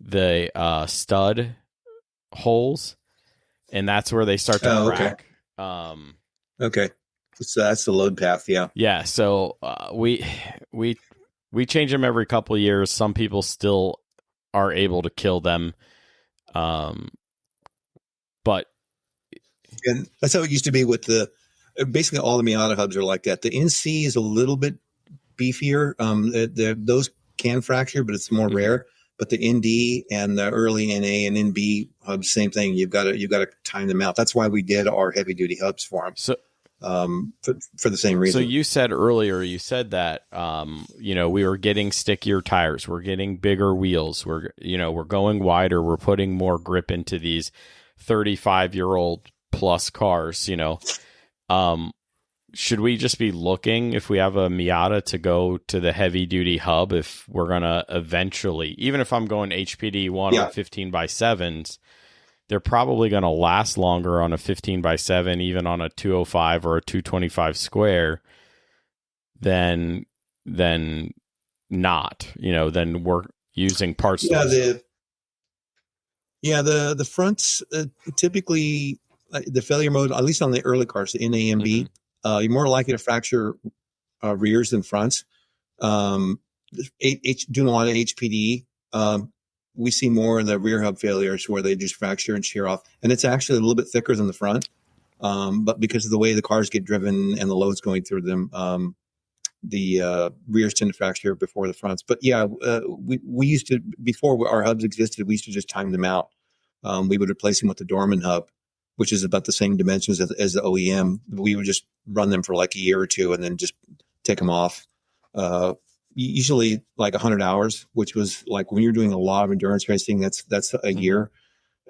the stud holes, and that's where they start to crack. Okay. So that's the load path. Yeah. Yeah. So we change them every couple of years. Some people still are able to kill them, but And that's how it used to be with basically all the Miata hubs are like that. The NC is a little bit beefier. Those can fracture, but it's more rare. But the ND and the early NA and NB hubs, same thing. You've got to time them out. That's why we did our heavy duty hubs for them. So, for the same reason. So you said earlier, that we were getting stickier tires, we're getting bigger wheels, we're going wider, we're putting more grip into these 35-year-old plus cars. Should we just be looking, if we have a Miata, to go to the heavy duty hub if we're gonna eventually, even if I'm going HPD 1 or 15x7s, they're probably going to last longer on a 15x7, even on a 205 or a 225 square, than not, than we're using parts. The fronts typically the failure mode, at least on the early cars, the NA and B, you're more likely to fracture rears than fronts. Doing a lot of HPD, we see more of the rear hub failures where they just fracture and shear off. And it's actually a little bit thicker than the front. But because of the way the cars get driven and the loads going through them, the rears tend to fracture before the fronts. But yeah, we used to, before our hubs existed, we used to just time them out. We would replace them with the Dorman hub, which is about the same dimensions as the OEM. We would just run them for like a year or two and then just take them off. Usually like 100 hours, which was like when you're doing a lot of endurance racing, that's a year.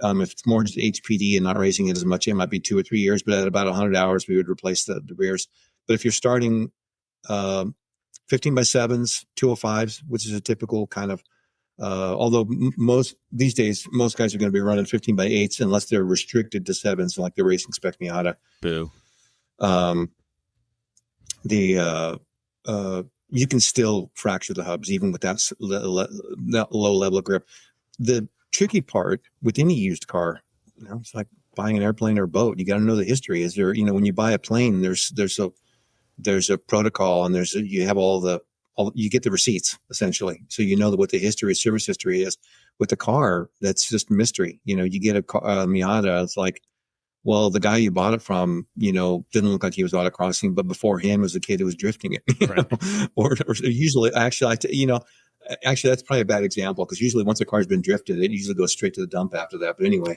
If it's more just HPD and not racing it as much, it might be 2 or 3 years, but at about 100 hours, we would replace the rears. But if you're starting 15x7s, 205s, which is a typical kind of, although these days, most guys are going to be running 15x8s unless they're restricted to 7s, like the Racing Spec Miata. Boo. You can still fracture the hubs even with that low level of grip. The tricky part with any used car, it's like buying an airplane or a boat. You got to know the history. Is there, when you buy a plane, there's a protocol, and you have you get the receipts essentially, so what the service history is. With the car, that's just mystery. You get a Miata, it's like, well, the guy you bought it from, didn't look like he was autocrossing, but before him was a kid who was drifting it. Or usually, actually, that's probably a bad example, because usually once a car's been drifted, it usually goes straight to the dump after that. But anyway,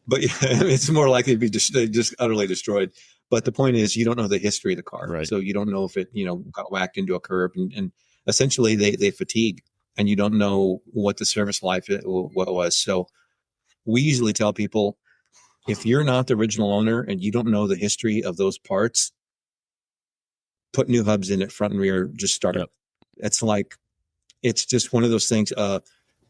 but yeah, it's more likely to be just utterly destroyed. But the point is, you don't know the history of the car, right? So you don't know if it, got whacked into a curb, and essentially they fatigue, and you don't know what the service life was. So we usually tell people, if you're not the original owner and you don't know the history of those parts, put new hubs in it, front and rear, just start it. It's just one of those things.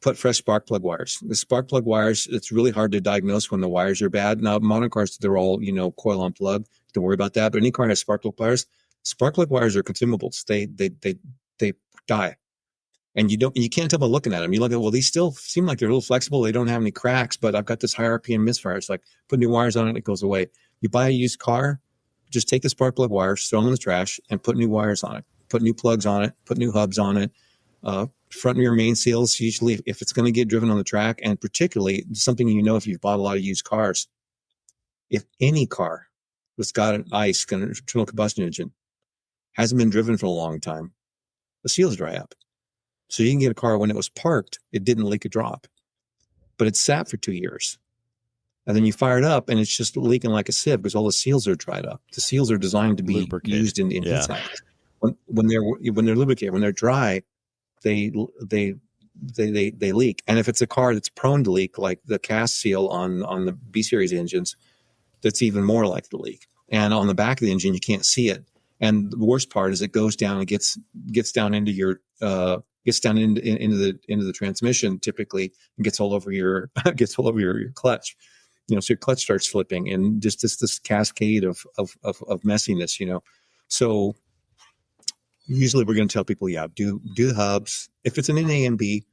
Put fresh spark plug wires. The spark plug wires, it's really hard to diagnose when the wires are bad. Now, modern cars, they're all, coil on plug. Don't worry about that. But any car has spark plug wires. Spark plug wires are consumables. They die. And you can't tell by looking at them. You look at, well, these still seem like they're a little flexible. They don't have any cracks, but I've got this high RPM misfire. It's like, put new wires on it, it goes away. You buy a used car, just take the spark plug wires, throw them in the trash, and put new wires on it. Put new plugs on it, put new hubs on it. Front and rear main seals, usually if it's going to get driven on the track, and particularly something if you've bought a lot of used cars. If any car that's got an ICE, internal combustion engine, hasn't been driven for a long time, the seals dry up. So you can get a car when it was parked, it didn't leak a drop, but it sat for 2 years. And then you fire it up and it's just leaking like a sieve because all the seals are dried up. The seals are designed to be lubricated, used in heat cycles. When they're lubricated, when they're dry, they leak. And if it's a car that's prone to leak, like the cast seal on the B series engines, that's even more likely to leak. And on the back of the engine, you can't see it. And the worst part is it goes down and gets down into your into the transmission typically, and gets all over your clutch. So your clutch starts slipping, and just this cascade of messiness. So usually we're going to tell people, do the hubs. If it's an NA and B,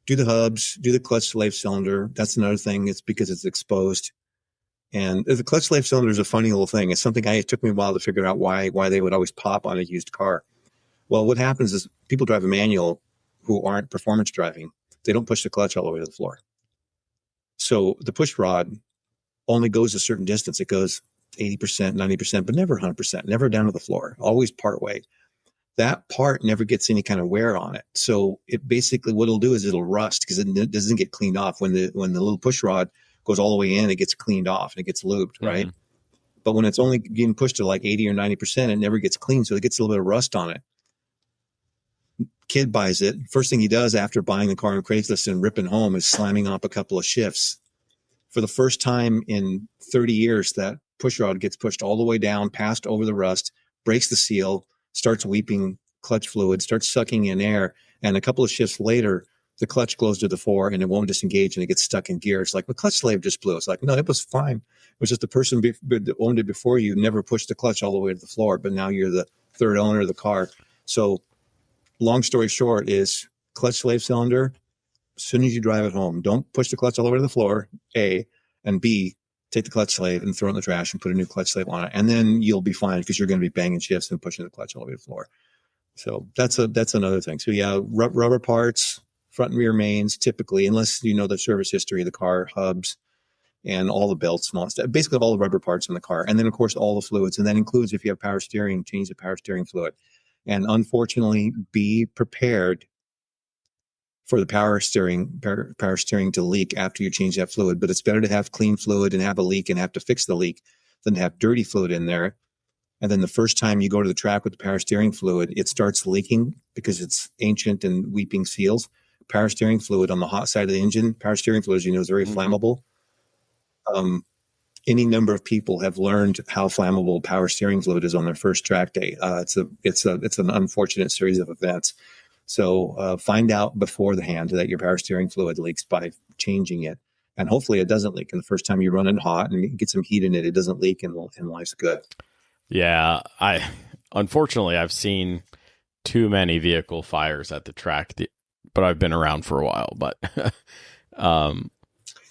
do the hubs, do the clutch slave cylinder. That's another thing. It's because it's exposed. And the clutch slave cylinder is a funny little thing. It's something it took me a while to figure out why they would always pop on a used car. Well, what happens is people drive a manual who aren't performance driving. They don't push the clutch all the way to the floor. So the push rod only goes a certain distance. It goes 80%, 90%, but never 100%, never down to the floor, always part way. That part never gets any kind of wear on it. So it basically, what it'll do is it'll rust because it doesn't get cleaned off. When the little push rod goes all the way in, it gets cleaned off and it gets lubed, right? But when it's only getting pushed to like 80 or 90%, it never gets cleaned. So it gets a little bit of rust on it. Kid buys it. First thing he does after buying the car on Craigslist and ripping home is slamming up a couple of shifts. For the first time in 30 years, that push rod gets pushed all the way down, passed over the rust, breaks the seal, starts weeping clutch fluid, starts sucking in air. And a couple of shifts later, the clutch goes to the fore and it won't disengage and it gets stuck in gear. It's like, the clutch slave just blew. It's like, no, it was fine. It was just the person that owned it before you never pushed the clutch all the way to the floor, but now you're the third owner of the car. So long story short is clutch slave cylinder, as soon as you drive it home, don't push the clutch all the way to the floor, A, and B, take the clutch slave and throw it in the trash and put a new clutch slave on it. And then you'll be fine because you're going to be banging shifts and pushing the clutch all the way to the floor. So that's another thing. So yeah, rubber parts, front and rear mains, typically, unless you know the service history of the car, hubs, and all the belts and all that stuff. Basically all the rubber parts in the car. And then of course all the fluids. And that includes if you have power steering, change the power steering fluid. And unfortunately, be prepared for the power steering to leak after you change that fluid. But it's better to have clean fluid and have a leak and have to fix the leak than to have dirty fluid in there. And then the first time you go to the track with the power steering fluid, it starts leaking because it's ancient and weeping seals. Power steering fluid on the hot side of the engine, power steering fluid, as you know, is very flammable. Any number of people have learned how flammable power steering fluid is on their first track day. It's an unfortunate series of events. So find out beforehand that your power steering fluid leaks by changing it. And hopefully it doesn't leak. And the first time you run it hot and you get some heat in it, it doesn't leak and life's good. Yeah, unfortunately I've seen too many vehicle fires at the track, but I've been around for a while. But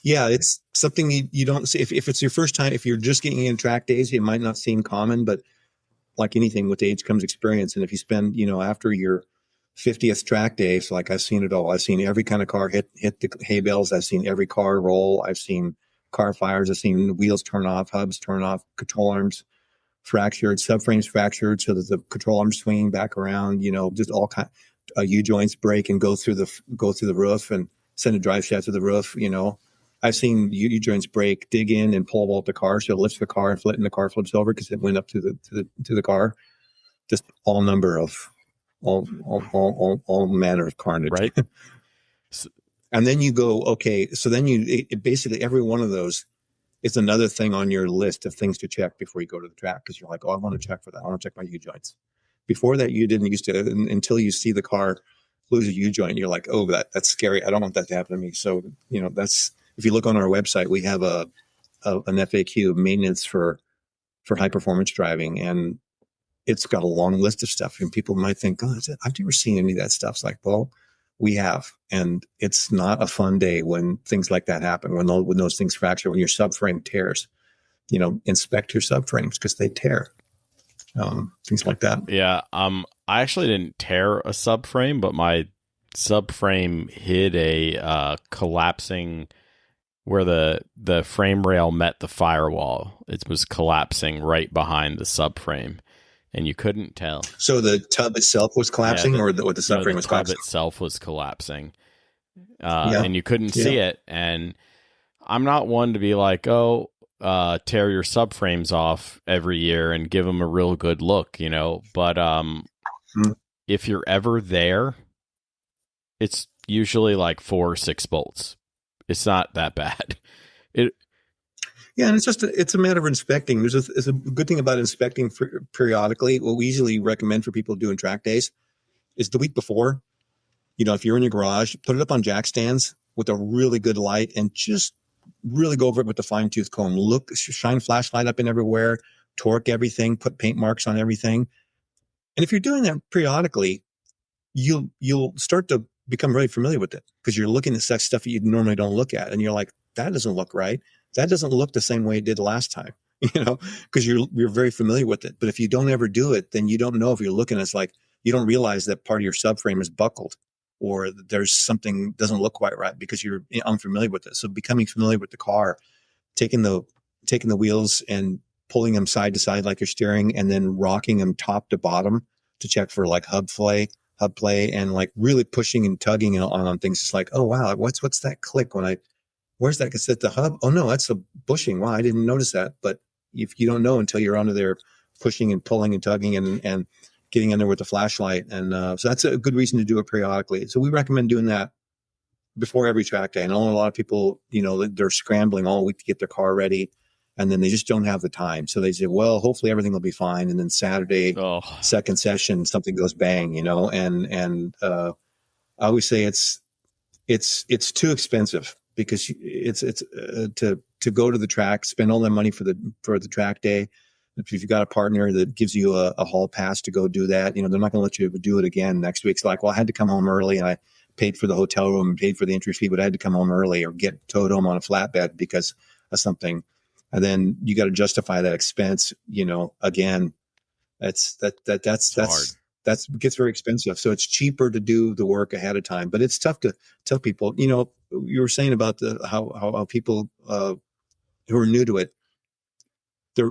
yeah, it's something you don't see. If it's your first time, if you're just getting in track days, it might not seem common, but like anything, with age comes experience. And if you spend, after your 50th track day, so like I've seen it all. I've seen every kind of car hit the hay bales. I've seen every car roll. I've seen car fires. I've seen wheels turn off, hubs turn off, control arms fractured, subframes fractured so that the control arms swinging back around, just all kind U-joints break and go through the roof and send a drive shaft to the roof. I've seen U-joints break, dig in and pull out the car. So it lifts the car and the car flips over because it went up to the car. Just all manner of carnage. right. And then you go, okay. So then basically every one of those is another thing on your list of things to check before you go to the track. Cause you're like, oh, I want to check for that. I want to check my U-joints. Before that, you didn't used to, until you see the car lose a U-joint. You're like, oh, that's scary. I don't want that to happen to me. So, if you look on our website, we have an FAQ, maintenance for high performance driving. And it's got a long list of stuff. And people might think, oh, I've never seen any of that stuff. It's like, well, we have. And it's not a fun day when things like that happen, when those things fracture, when your subframe tears. Inspect your subframes because they tear. Things like that. Yeah. I actually didn't tear a subframe, but my subframe hit a collapsing where the frame rail met the firewall. It was collapsing right behind the subframe, and you couldn't tell. So the tub itself was collapsing, or the subframe was collapsing? The tub itself was collapsing, and you couldn't see it. And I'm not one to be like, oh, tear your subframes off every year and give them a real good look, But if you're ever there, it's usually like 4 or 6 bolts. It's not that bad. Yeah, and it's a matter of inspecting. There's a good thing about inspecting periodically. What we usually recommend for people doing track days is the week before. If you're in your garage, put it up on jack stands with a really good light and just really go over it with the fine tooth comb. Shine a flashlight up in everywhere, torque everything, put paint marks on everything. And if you're doing that periodically, you'll start to become really familiar with it because you're looking at such stuff that you normally don't look at. And you're like, that doesn't look right. That doesn't look the same way it did last time, because you're very familiar with it. But if you don't ever do it, then you don't know if you're looking, it's like, you don't realize that part of your subframe is buckled or there's something doesn't look quite right because you're unfamiliar with it. So becoming familiar with the car, taking the wheels and pulling them side to side like you're steering, and then rocking them top to bottom to check for like hub play, and like really pushing and tugging on things. It's like, oh wow, what's that click when where's that? Is that the hub? Oh no, that's a bushing. Wow, I didn't notice that. But if you don't know until you're under there pushing and pulling and tugging and getting in there with the flashlight. And so that's a good reason to do it periodically. So we recommend doing that before every track day. I know a lot of people, they're scrambling all week to get their car ready, and then they just don't have the time. So they say, well, hopefully everything will be fine. And then Saturday, second session, something goes bang, and I always say it's too expensive because it's to go to the track, spend all that money for the track day. If you've got a partner that gives you a hall pass to go do that, they're not going to let you do it again next week. It's like, well, I had to come home early and I paid for the hotel room and paid for the entry fee, but I had to come home early or get towed home on a flatbed because of something. And then you got to justify that expense, again. That's hard. That gets very expensive. So it's cheaper to do the work ahead of time, but it's tough to tell people, you were saying about how people who are new to it,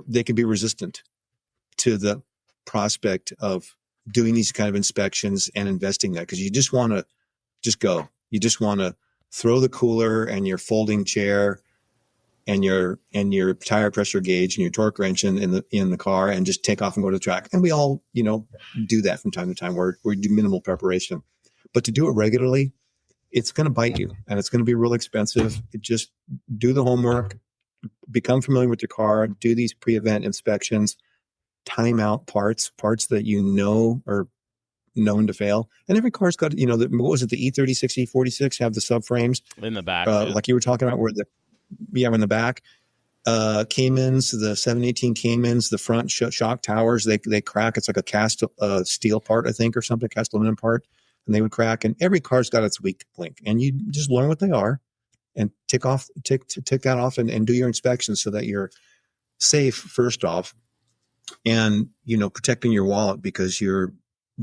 they can be resistant to the prospect of doing these kind of inspections and investing that, because you just want to just go. You just want to throw the cooler and your folding chair and your tire pressure gauge and your torque wrench in the car and just take off and go to the track. And we all, do that from time to time where we do minimal preparation. But to do it regularly, it's going to bite you and it's going to be real expensive. Just do the homework, become familiar with your car, do these pre-event inspections, time out parts that are known to fail. And every car's got, what was it, the E36, E46 have the subframes in the back, like you were talking about, where in the back. Caymans, the 718 Caymans, the front shock towers, they crack. It's like a cast steel part, I think, or something, cast aluminum part, and they would crack. And every car's got its weak link, and you just learn what they are and tick that off and do your inspections so that you're safe first off, and protecting your wallet because you're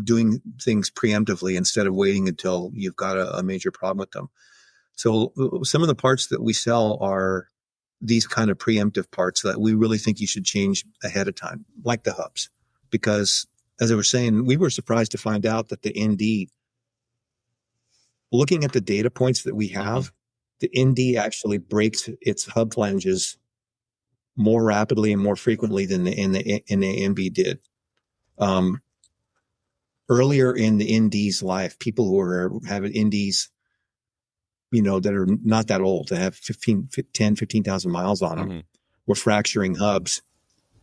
doing things preemptively instead of waiting until you've got a major problem with them. So some of the parts that we sell are these kind of preemptive parts that we really think you should change ahead of time, like the hubs, because as I was saying, we were surprised to find out that the ND, looking at the data points that we have, the ND actually breaks its hub flanges more rapidly and more frequently than the NAMB did. Earlier in the ND's life, people who are having NDs, that are not that old, that have 15,000 miles on them, were fracturing hubs.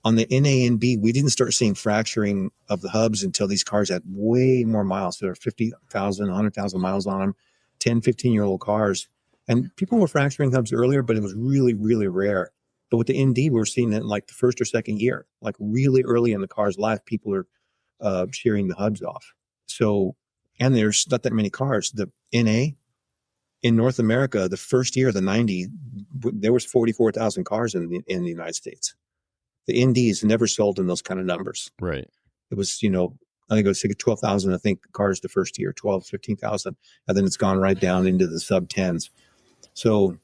On the NANB, we didn't start seeing fracturing of the hubs until these cars had way more miles. There are 50,000, 100,000 miles on them, 10, 15-year-old cars. And people were fracturing hubs earlier, but it was really, really rare. But with the ND, we're seeing it in like the first or second year, like really early in the car's life, people are shearing the hubs off. So, and there's not that many cars. The NA in North America, the first year of the 90, there was 44,000 cars in the United States. The NDs never sold in those kind of numbers. Right. It was, I think it was 12,000, I think, cars the first year, 12, 15,000. And then it's gone right down into the sub 10s. So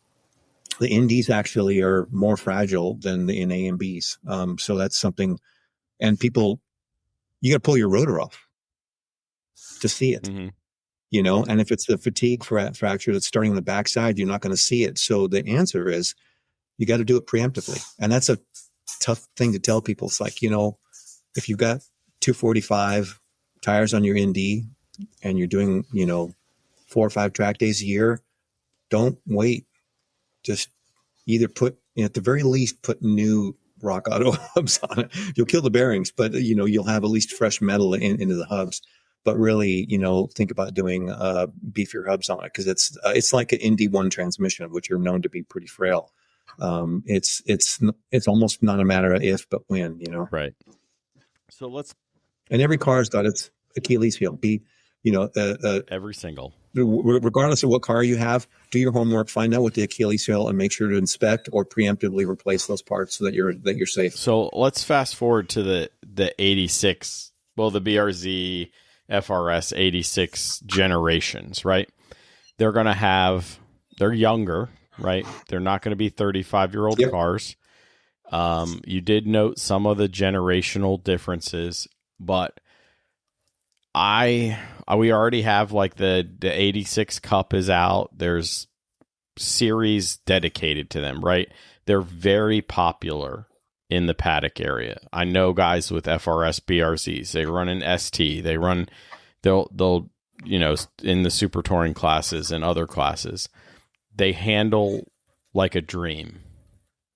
the NDs actually are more fragile than the NAMBs. So that's something, and people, you got to pull your rotor off to see it. And if it's the fatigue fracture that's starting on the backside, you're not going to see it. So the answer is you got to do it preemptively. And that's a tough thing to tell people. It's like, if you've got 245 tires on your ND and you're doing, 4 or 5 track days a year, don't wait. Just either at the very least, put new Rock Auto hubs on it. You'll kill the bearings, but you'll have at least fresh metal into the hubs. But really, think about doing beefier hubs on it, because it's like an ND1 transmission, which are known to be pretty frail. It's almost not a matter of if, but when. Right. So and every car's got its Achilles heel. Every single. regardless of what car you have, do your homework, find out what the Achilles heel, and make sure to inspect or preemptively replace those parts so that you're safe. So let's fast forward to the 86, well, the BRZ FRS 86 generations, right? They're younger, right? They're not going to be 35-year-old Yep. cars. You did note some of the generational differences, but we already have like the 86 Cup is out. There's series dedicated to them, right? They're very popular in the paddock area. I know guys with FRS BRZs. They run an ST. They'll in the super touring classes and other classes. They handle like a dream,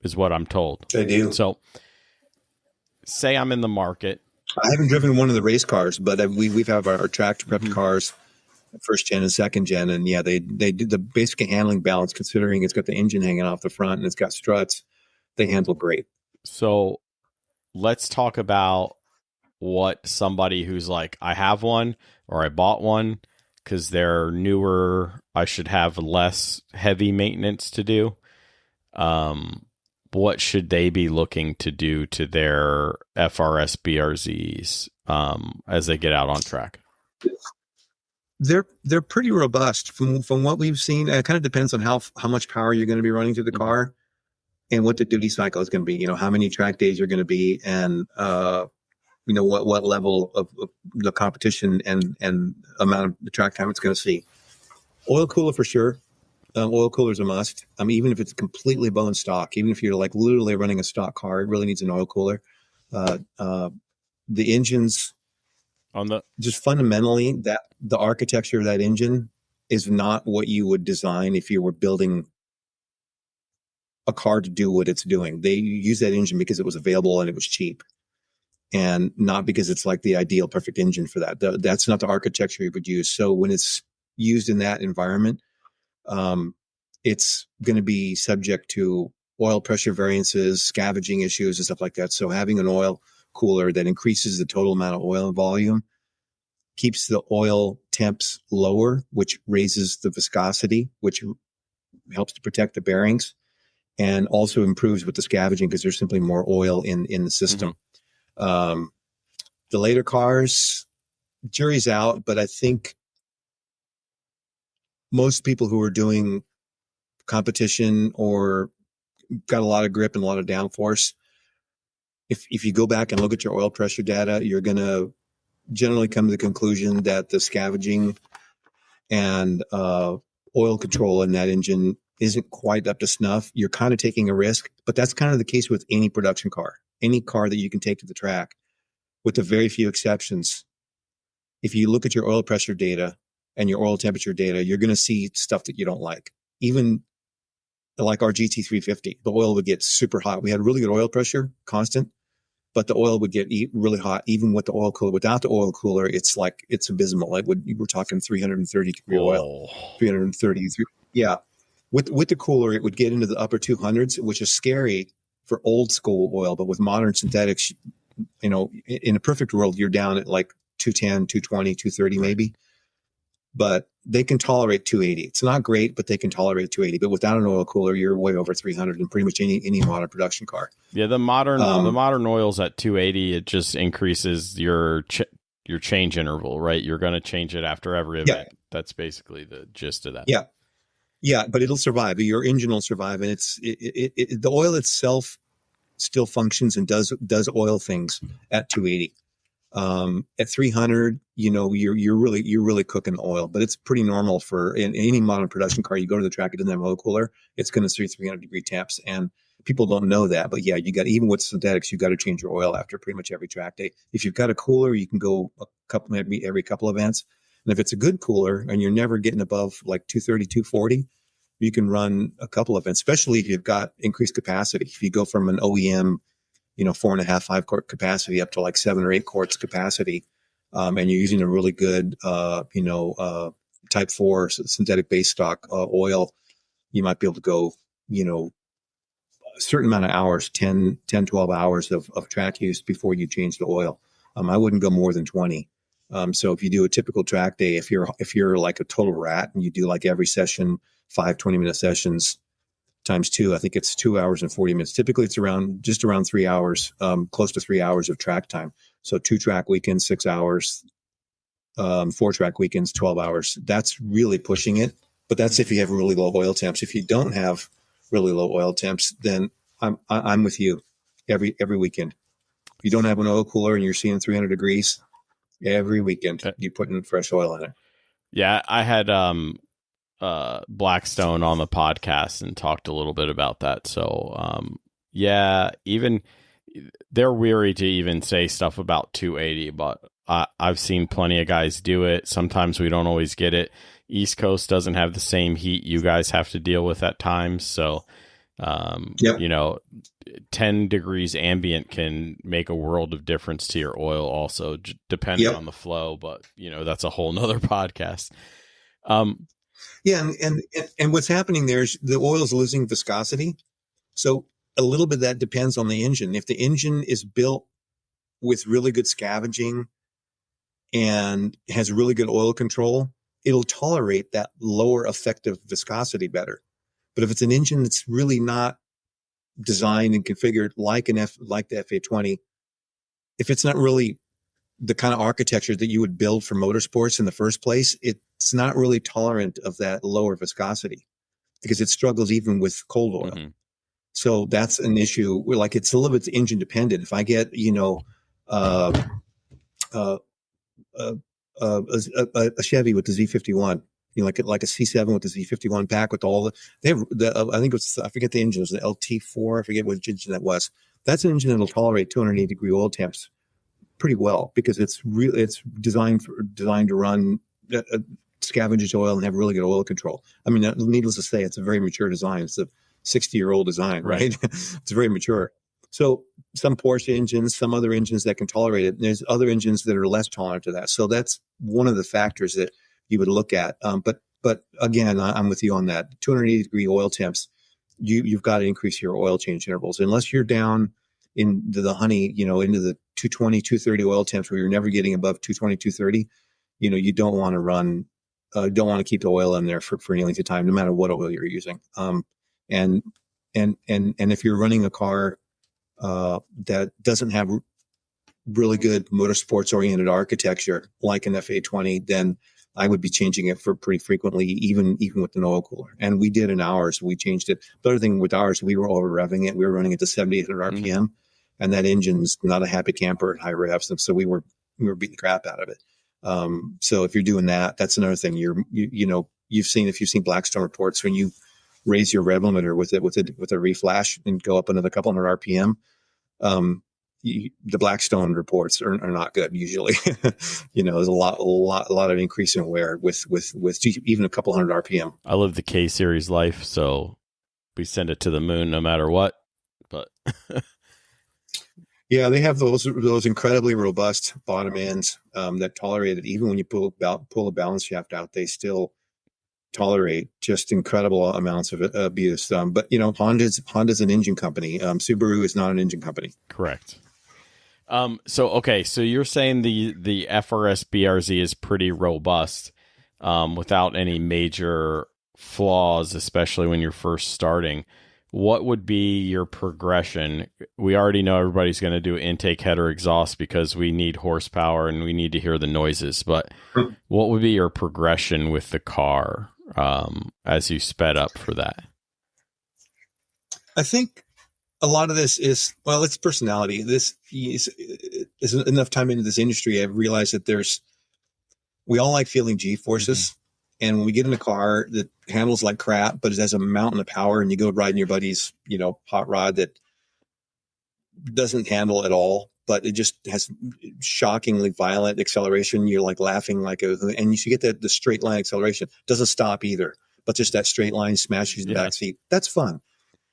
is what I'm told. They do. So, say I'm in the market. I haven't driven one of the race cars, but we've have our track prepped cars, first gen and second gen, and yeah, they do the basic handling balance. Considering it's got the engine hanging off the front and it's got struts, they handle great. So, let's talk about what somebody who's like, I have one or I bought one because they're newer, I should have less heavy maintenance to do. What should they be looking to do to their FRS BRZs as they get out on track? They're pretty robust from what we've seen. It kind of depends on how much power you're going to be running through the car and what the duty cycle is going to be. How many track days you're going to be, and what level of the competition and amount of the track time it's going to see. Oil cooler for sure. Oil cooler is a must. Even if it's completely bone stock, even if you're like literally running a stock car, it really needs an oil cooler. The engines just fundamentally, that the architecture of that engine is not what you would design if you were building a car to do what it's doing. They use that engine because it was available and it was cheap, and not because it's like the ideal perfect engine for that. That's not the architecture you would use. So when it's used in that environment, it's going to be subject to oil pressure variances, scavenging issues, and stuff like that. So having an oil cooler that increases the total amount of oil volume keeps the oil temps lower, which raises the viscosity, which helps to protect the bearings, and also improves with the scavenging because there's simply more oil in the system. Mm-hmm. The later cars, jury's out, but I think most people who are doing competition or got a lot of grip and a lot of downforce, if you go back and look at your oil pressure data, you're going to generally come to the conclusion that the scavenging and oil control in that engine isn't quite up to snuff. You're kind of taking a risk, but that's kind of the case with any production car, any car that you can take to the track, with a very few exceptions. If you look at your oil pressure data and your oil temperature data, you're going to see stuff that you don't like. Even like our GT350, the oil would get super hot. We had really good oil pressure, constant, but the oil would get really hot even with the oil cooler. Without the oil cooler, it's abysmal. We're talking 330 degree oil, 330. Yeah. With the cooler, it would get into the upper 200s, which is scary for old school oil. But with modern synthetics, in a perfect world, you're down at like 210, 220, 230 maybe. But they can tolerate 280. It's not great, but they can tolerate 280. But without an oil cooler, you're way over 300 in pretty much any modern production car. Yeah, the modern oil's at 280. It just increases your change interval, right? You're going to change it after every event. Yeah. That's basically the gist of that. Yeah, yeah, but it'll survive. Your engine will survive, and the oil itself still functions and does oil things at 280. At 300, you're really cooking oil, but it's pretty normal for in any modern production car. You go to the track, it doesn't have an oil cooler, it's going to see 300 degree temps, and people don't know that. But yeah, even with synthetics, you got to change your oil after pretty much every track day. If you've got a cooler, you can go every couple events, and if it's a good cooler and you're never getting above like 230, 240, you can run a couple events, especially if you've got increased capacity. If you go from an OEM 4.5, 5 quart capacity up to like 7 or 8 quarts capacity. And you're using a really good, type 4 synthetic base stock oil, you might be able to go, a certain amount of hours, 10, 12 hours of track use before you change the oil. I wouldn't go more than 20. So if you do a typical track day, if you're like a total rat and you do like every session, 5 20-minute sessions times two, I think it's 2 hours and 40 minutes. Typically it's around 3 hours, close to 3 hours of track time. So 2-track weekends, 6 hours, 4-track weekends, 12 hours. That's really pushing it. But that's if you have really low oil temps. If you don't have really low oil temps, then I'm with you every weekend. If you don't have an oil cooler and you're seeing 300 degrees, every weekend you put in fresh oil in it. Yeah, I had Blackstone on the podcast and talked a little bit about that. So yeah, even they're weary to even say stuff about 280, but I've seen plenty of guys do it. Sometimes we don't always get it. East Coast doesn't have the same heat you guys have to deal with at times. So, you know, 10 degrees ambient can make a world of difference to your oil also, depending on the flow. But, you know, that's a whole nother podcast. Yeah. And what's happening there is the oil is losing viscosity. So a little bit of that depends on the engine. If the engine is built with really good scavenging and has really good oil control, it'll tolerate that lower effective viscosity better. But if it's an engine that's really not designed and configured like the FA20, if it's not really the kind of architecture that you would build for motorsports in the first place, it's not really tolerant of that lower viscosity because it struggles even with cold oil. Mm-hmm. So that's an issue. We're like, it's a little bit engine dependent. If I get, a Chevy with the Z51, like a C7 with the Z51 pack with all I think it was, I forget the engine, it was the LT4. I forget which engine that was. That's an engine that'll tolerate 280 degree oil temps pretty well because it's designed to run scavenges oil and have really good oil control. I mean, needless to say, it's a very mature design. It's a 60-year-old design, right? It's very mature. So some Porsche engines, some other engines that can tolerate it. And there's other engines that are less tolerant to that. So that's one of the factors that you would look at. But again, I'm with you on that. 280 degree oil temps, you've got to increase your oil change intervals. Unless you're down into the honey, into the 220, 230 oil temps where you're never getting above 220, 230, you don't want to run, don't want to keep the oil in there for any length of time, no matter what oil you're using. And if you're running a car that doesn't have really good motorsports oriented architecture like an FA20, then I would be changing it for pretty frequently, even with an oil cooler. And we did in ours. We changed it. The other thing with ours, we were over revving it. We were running it to 7,800 RPM, and that engine's not a happy camper at high revs. And so we were beating the crap out of it. So if you're doing that, that's another thing. You've seen Blackstone reports when you raise your rev limiter with a reflash and go up another couple hundred RPM. The Blackstone reports are not good usually. There's a lot of increase in wear with even a couple hundred RPM. I live the K series life, so we send it to the moon no matter what. But yeah, they have those incredibly robust bottom ends that tolerate it. Even when you pull a balance shaft out, they still tolerate just incredible amounts of abuse. But Honda's an engine company. Subaru is not an engine company. Correct. So you're saying the FRS BRZ is pretty robust, without any major flaws, especially when you're first starting. What would be your progression? We already know everybody's going to do intake, header, exhaust because we need horsepower and we need to hear the noises. But what would be your progression with the car as you sped up for that? I think a lot of this is, it's personality. This is enough time into this industry. I've realized that we all like feeling G-forces. Mm-hmm. And when we get in a car that handles like crap, but it has a mountain of power, and you go riding your buddy's, hot rod that doesn't handle at all, but it just has shockingly violent acceleration. You're like laughing and you should get the straight line acceleration. Doesn't stop either, but just that straight line smashes the back seat. That's fun.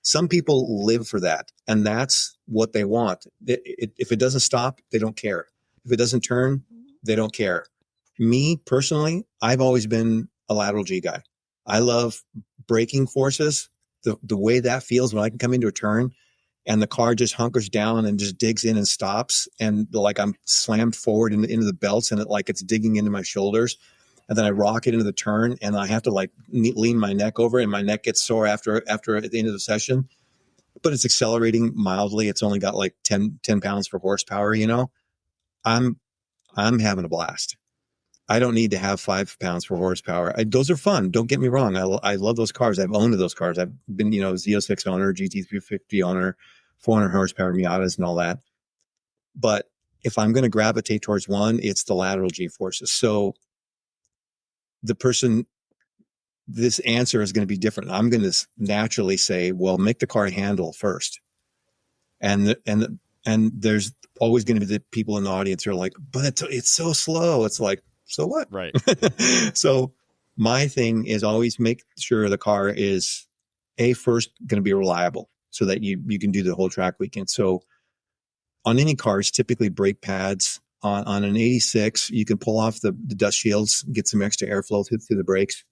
Some people live for that, and that's what they want. If it doesn't stop, they don't care. If it doesn't turn, they don't care. Me personally, I've always been a lateral G guy. I love braking forces, the way that feels when I can come into a turn and the car just hunkers down and just digs in and stops. And like I'm slammed forward into the belts and it's digging into my shoulders. And then I rock it into the turn and I have to like lean my neck over and my neck gets sore after at the end of the session, but it's accelerating mildly. It's only got like 10 pounds per horsepower. I'm having a blast. I don't need to have 5 pounds per horsepower. Those are fun. Don't get me wrong. I love those cars. I've owned those cars. I've been, Z06 owner, GT350 owner, 400 horsepower Miatas and all that. But if I'm going to gravitate towards one, it's the lateral G forces. So this answer is going to be different. I'm going to naturally say, well, make the car handle first. And there's always going to be the people in the audience who are like, but it's so slow. It's like, so what? Right. So my thing is always make sure the car is first going to be reliable so that you can do the whole track weekend. So on any cars, typically brake pads on an 86, you can pull off the dust shields, get some extra airflow through the brakes.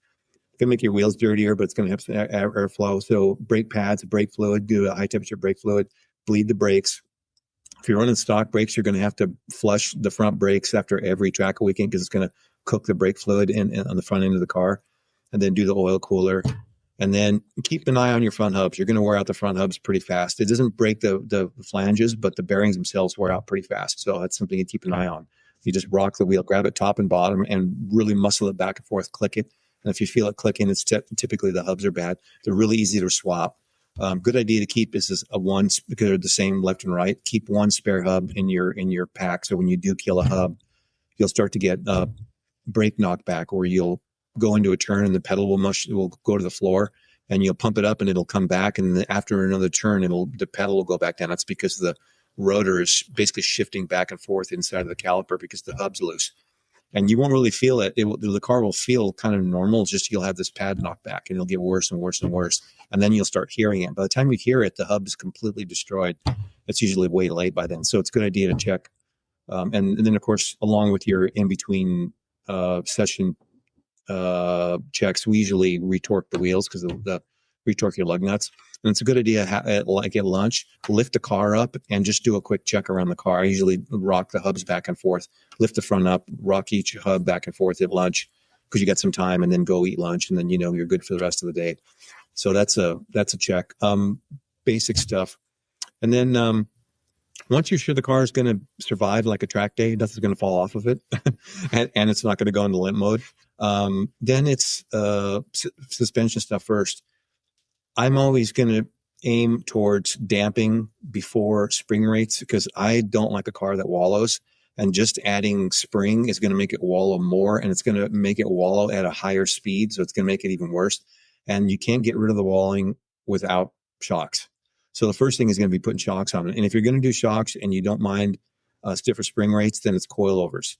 It's going to make your wheels dirtier, but it's going to have some airflow. So brake pads, brake fluid, do a high temperature brake fluid, bleed the brakes. If you're running stock brakes, you're going to have to flush the front brakes after every track weekend because it's going to cook the brake fluid in on the front end of the car, and then do the oil cooler. And then keep an eye on your front hubs. You're going to wear out the front hubs pretty fast. It doesn't break the flanges, but the bearings themselves wear out pretty fast. So that's something to keep an eye on. You just rock the wheel, grab it top and bottom, and really muscle it back and forth, click it. And if you feel it clicking, it's typically the hubs are bad. They're really easy to swap. Good idea to keep is a one, because they're the same left and right. Keep one spare hub in your pack. So when you do kill a hub, you'll start to get brake knockback, or you'll go into a turn and the pedal will go to the floor, and you'll pump it up and it'll come back. And then after another turn, the pedal will go back down. That's because the rotor is basically shifting back and forth inside of the caliper because the hub's loose. And you won't really feel it. The car will feel kind of normal. It's just you'll have this pad knockback and it'll get worse and worse and worse. And then you'll start hearing it. By the time you hear it, the hub is completely destroyed. It's usually way late by then. So it's a good idea to check. And then, of course, along with your in-between session checks, we usually retorque the wheels because the retorque your lug nuts. And it's a good idea at lunch, lift the car up and just do a quick check around the car. I usually rock the hubs back and forth, lift the front up, rock each hub back and forth at lunch because you got some time, and then go eat lunch, and then you're good for the rest of the day. So that's a check. Basic stuff. And then once you're sure the car is going to survive like a track day, nothing's going to fall off of it, and it's not going to go into limp mode, then it's suspension stuff first. I'm always going to aim towards damping before spring rates because I don't like a car that wallows, and just adding spring is going to make it wallow more, and it's going to make it wallow at a higher speed. So it's going to make it even worse. And you can't get rid of the wallowing without shocks. So the first thing is going to be putting shocks on it. And if you're going to do shocks and you don't mind stiffer spring rates, then it's coilovers.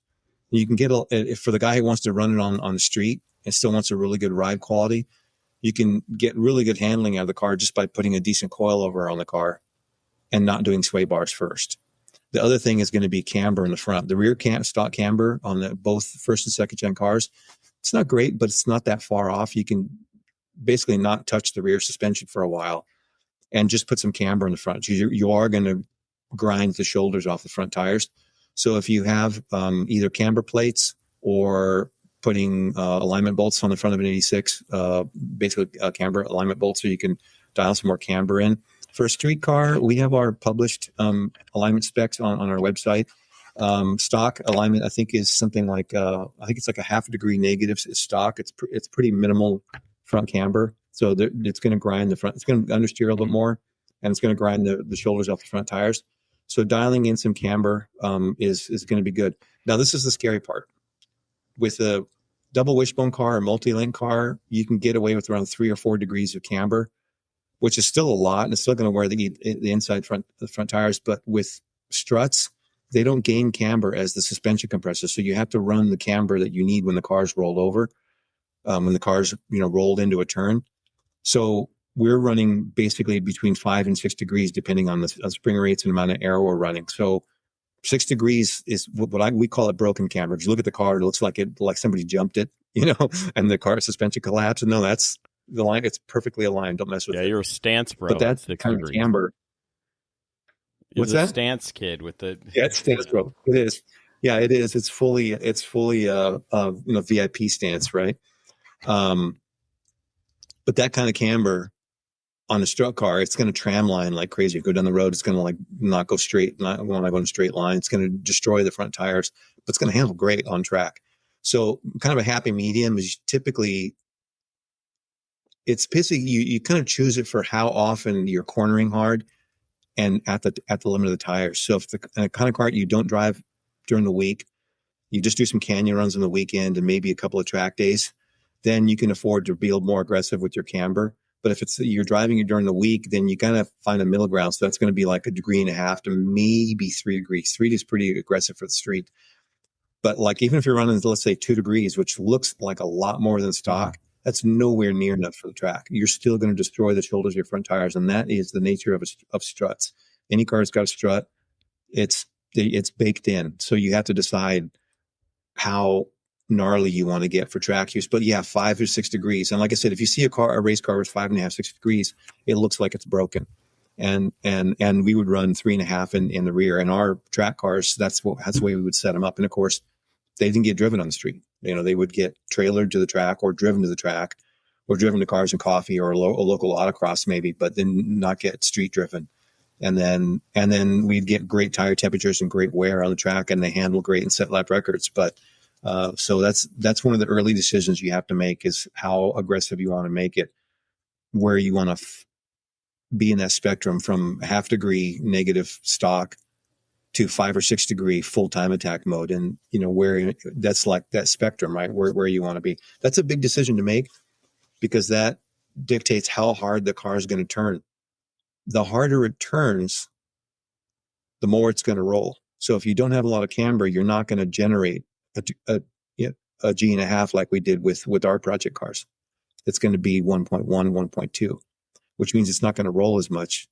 You can get for the guy who wants to run it on the street and still wants a really good ride quality, you can get really good handling out of the car just by putting a decent coilover on the car and not doing sway bars first. The other thing is going to be camber in the front. The rear stock camber on both first and second gen cars, it's not great, but it's not that far off. You can basically not touch the rear suspension for a while and just put some camber in the front. You are going to grind the shoulders off the front tires. So if you have either camber plates or putting alignment bolts on the front of an 86, basically camber alignment bolts, so you can dial some more camber in. For a street car, we have our published alignment specs on our website. Stock alignment, I think, is something like I think it's like a half a degree negative stock. It's pretty minimal front camber, so it's going to grind the front. It's going to understeer a little bit more, and it's going to grind the shoulders off the front tires. So dialing in some camber is going to be good. Now, this is the scary part. With a double wishbone car or multi-link car, you can get away with around 3 or 4 degrees of camber, which is still a lot, and it's still going to wear the inside front tires. But with struts, they don't gain camber as the suspension compressor, so you have to run the camber that you need when the car's rolled over, when the car's rolled into a turn. So we're running basically between 5 and 6 degrees, depending on the spring rates and amount of air we're running. So 6 degrees is what we call it broken camber. If you look at the car, it looks like somebody jumped it, and the car suspension collapsed. No, that's the line. It's perfectly aligned. Don't mess with it. Yeah, you're a stance, bro. But that's the kind of camber. You're What's the that? stance kid with the. Yeah, it's stance bro. It is. Yeah, it is. It's fully VIP stance, right? Um, but that kind of camber on a strut car, it's going to tram line like crazy. You go down the road, it's going to like not go straight, not go in a straight line. It's going to destroy the front tires, but it's going to handle great on track. So kind of a happy medium is typically it's pissy. You kind of choose it for how often you're cornering hard and at the limit of the tires. So if the kind of car you don't drive during the week, you just do some canyon runs on the weekend and maybe a couple of track days, then you can afford to be more aggressive with your camber. But if you're driving it during the week, then you kind of find a middle ground. So that's going to be like 1.5 degrees to maybe 3 degrees. 3 is pretty aggressive for the street. But like even if you're running, let's say 2 degrees, which looks like a lot more than stock, that's nowhere near enough for the track. You're still going to destroy the shoulders of your front tires, and that is the nature of struts. Any car that's got a strut, it's baked in. So you have to decide how gnarly you want to get for track use. But yeah, 5 or 6 degrees. And like I said, if you see a race car with 5.5, 6 degrees, it looks like it's broken. And we would run 3.5 in the rear. And our track cars, that's the way we would set them up. And of course, they didn't get driven on the street. They would get trailered to the track or driven to the track or driven to Cars and Coffee or a local autocross maybe, but then not get street driven. And then we'd get great tire temperatures and great wear on the track, and they handle great and set lap records. But so that's one of the early decisions you have to make is how aggressive you want to make it, where you want to be in that spectrum from 0.5 degree negative stock to 5 or 6 degree full time attack mode. And, where that's like that spectrum, right? Where you want to be. That's a big decision to make because that dictates how hard the car is going to turn. The harder it turns, the more it's going to roll. So if you don't have a lot of camber, you're not going to generate a G.5 like we did with our project cars. It's going to be 1.1, 1.2, which means it's not going to roll as much.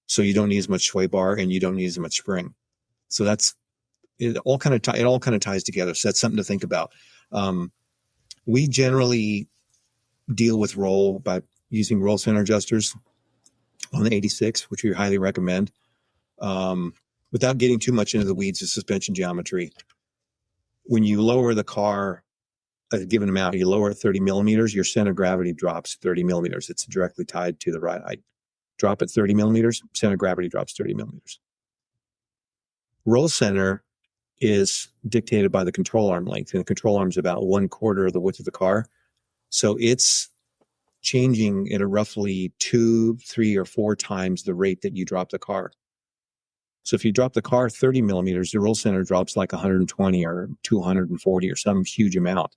So you don't need as much sway bar and you don't need as much spring. So it all kind of ties together. So that's something to think about. We generally deal with roll by using roll center adjusters on the 86, which we highly recommend. Without getting too much into the weeds of suspension geometry, when you lower the car a given amount, you lower it 30 millimeters, your center of gravity drops 30 millimeters. It's directly tied to the right. I drop it 30 millimeters, center of gravity drops 30 millimeters. Roll center is dictated by the control arm length, and the control arm is about 1/4 of the width of the car. So it's changing at a roughly 2, 3, or 4 times the rate that you drop the car. So if you drop the car 30 millimeters, the roll center drops like 120 or 240 or some huge amount.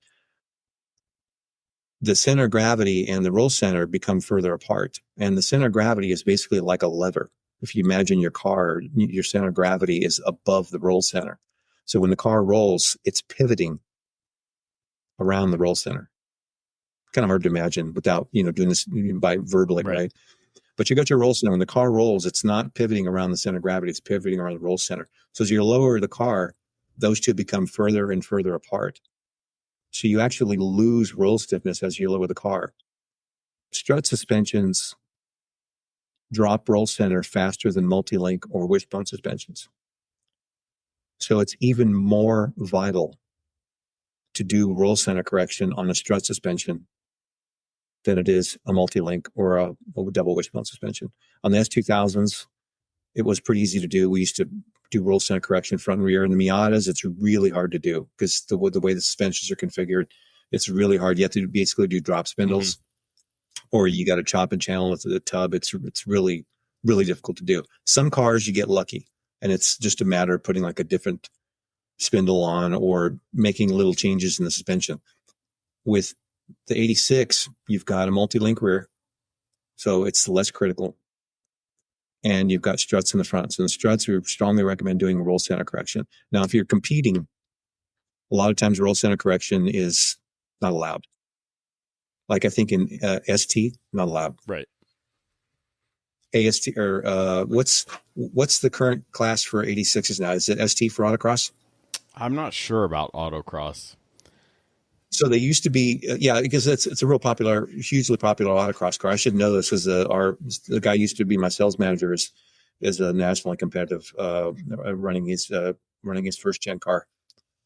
The center of gravity and the roll center become further apart. And the center of gravity is basically like a lever. If you imagine your car, your center of gravity is above the roll center. So when the car rolls, it's pivoting around the roll center. Kind of hard to imagine without, doing this by verbally, right? But you got your roll center. When the car rolls, it's not pivoting around the center of gravity. It's pivoting around the roll center. So as you lower the car, those two become further and further apart. So you actually lose roll stiffness as you lower the car. Strut suspensions drop roll center faster than multi-link or wishbone suspensions. So it's even more vital to do roll center correction on a strut suspension than it is a multi-link or a double wishbone suspension. On the S2000s, it was pretty easy to do. We used to do roll center correction front and rear. In the Miatas, it's really hard to do because the way the suspensions are configured, it's really hard. You have to basically do drop spindles, or you got to chop and channel with the tub. It's really, really difficult to do. Some cars you get lucky, and it's just a matter of putting like a different spindle on or making little changes in the suspension. With the 86, you've got a multi-link rear, so it's less critical. And you've got struts in the front. So the struts, we strongly recommend doing roll center correction. Now, if you're competing, a lot of times roll center correction is not allowed. Like I think in ST, not allowed. Right. AST or what's the current class for 86s now? Is it ST for autocross? I'm not sure about autocross. So they used to be, because it's a real popular, hugely popular autocross car. I should know this because the guy used to be my sales manager. His is a nationally competitive, running his first gen car,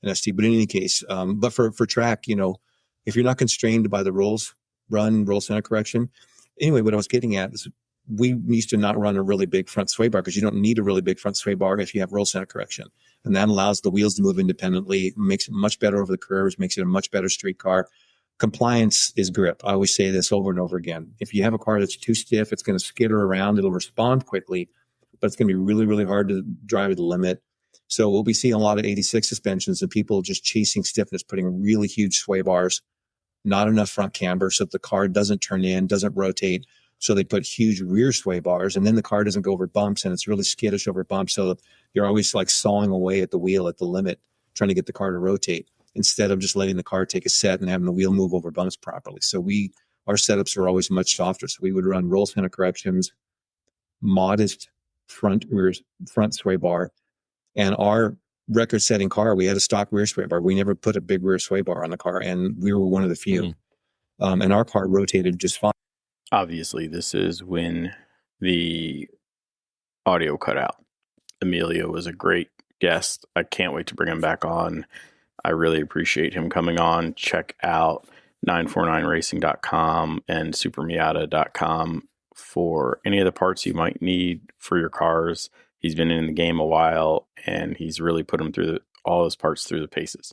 an ST. But in any case, but for track, if you're not constrained by the rules, roll center correction. Anyway, what I was getting at is we used to not run a really big front sway bar because you don't need a really big front sway bar if you have roll center correction. And that allows the wheels to move independently, makes it much better over the curves, makes it a much better street car. Compliance is grip. I always say this over and over again. If you have a car that's too stiff, it's going to skitter around. It'll respond quickly, but it's going to be really, really hard to drive at the limit. So we'll be seeing a lot of 86 suspensions and people just chasing stiffness, putting really huge sway bars, not enough front camber so that the car doesn't turn in, doesn't rotate. So they put huge rear sway bars, and then the car doesn't go over bumps, and it's really skittish over bumps. So you're always like sawing away at the wheel at the limit, trying to get the car to rotate instead of just letting the car take a set and having the wheel move over bumps properly. So our setups are always much softer. So we would run roll center corrections, modest front sway bar, and our record-setting car, we had a stock rear sway bar. We never put a big rear sway bar on the car, and we were one of the few. And our car rotated just fine. Obviously, this is when the audio cut out. Emilio was a great guest. I can't wait to bring him back on. I really appreciate him coming on. Check out 949racing.com and supermiata.com for any of the parts you might need for your cars. He's been in the game a while, and he's really put them through all those parts through the paces.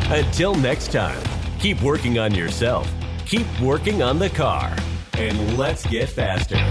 Until next time, keep working on yourself, keep working on the car, and let's get faster.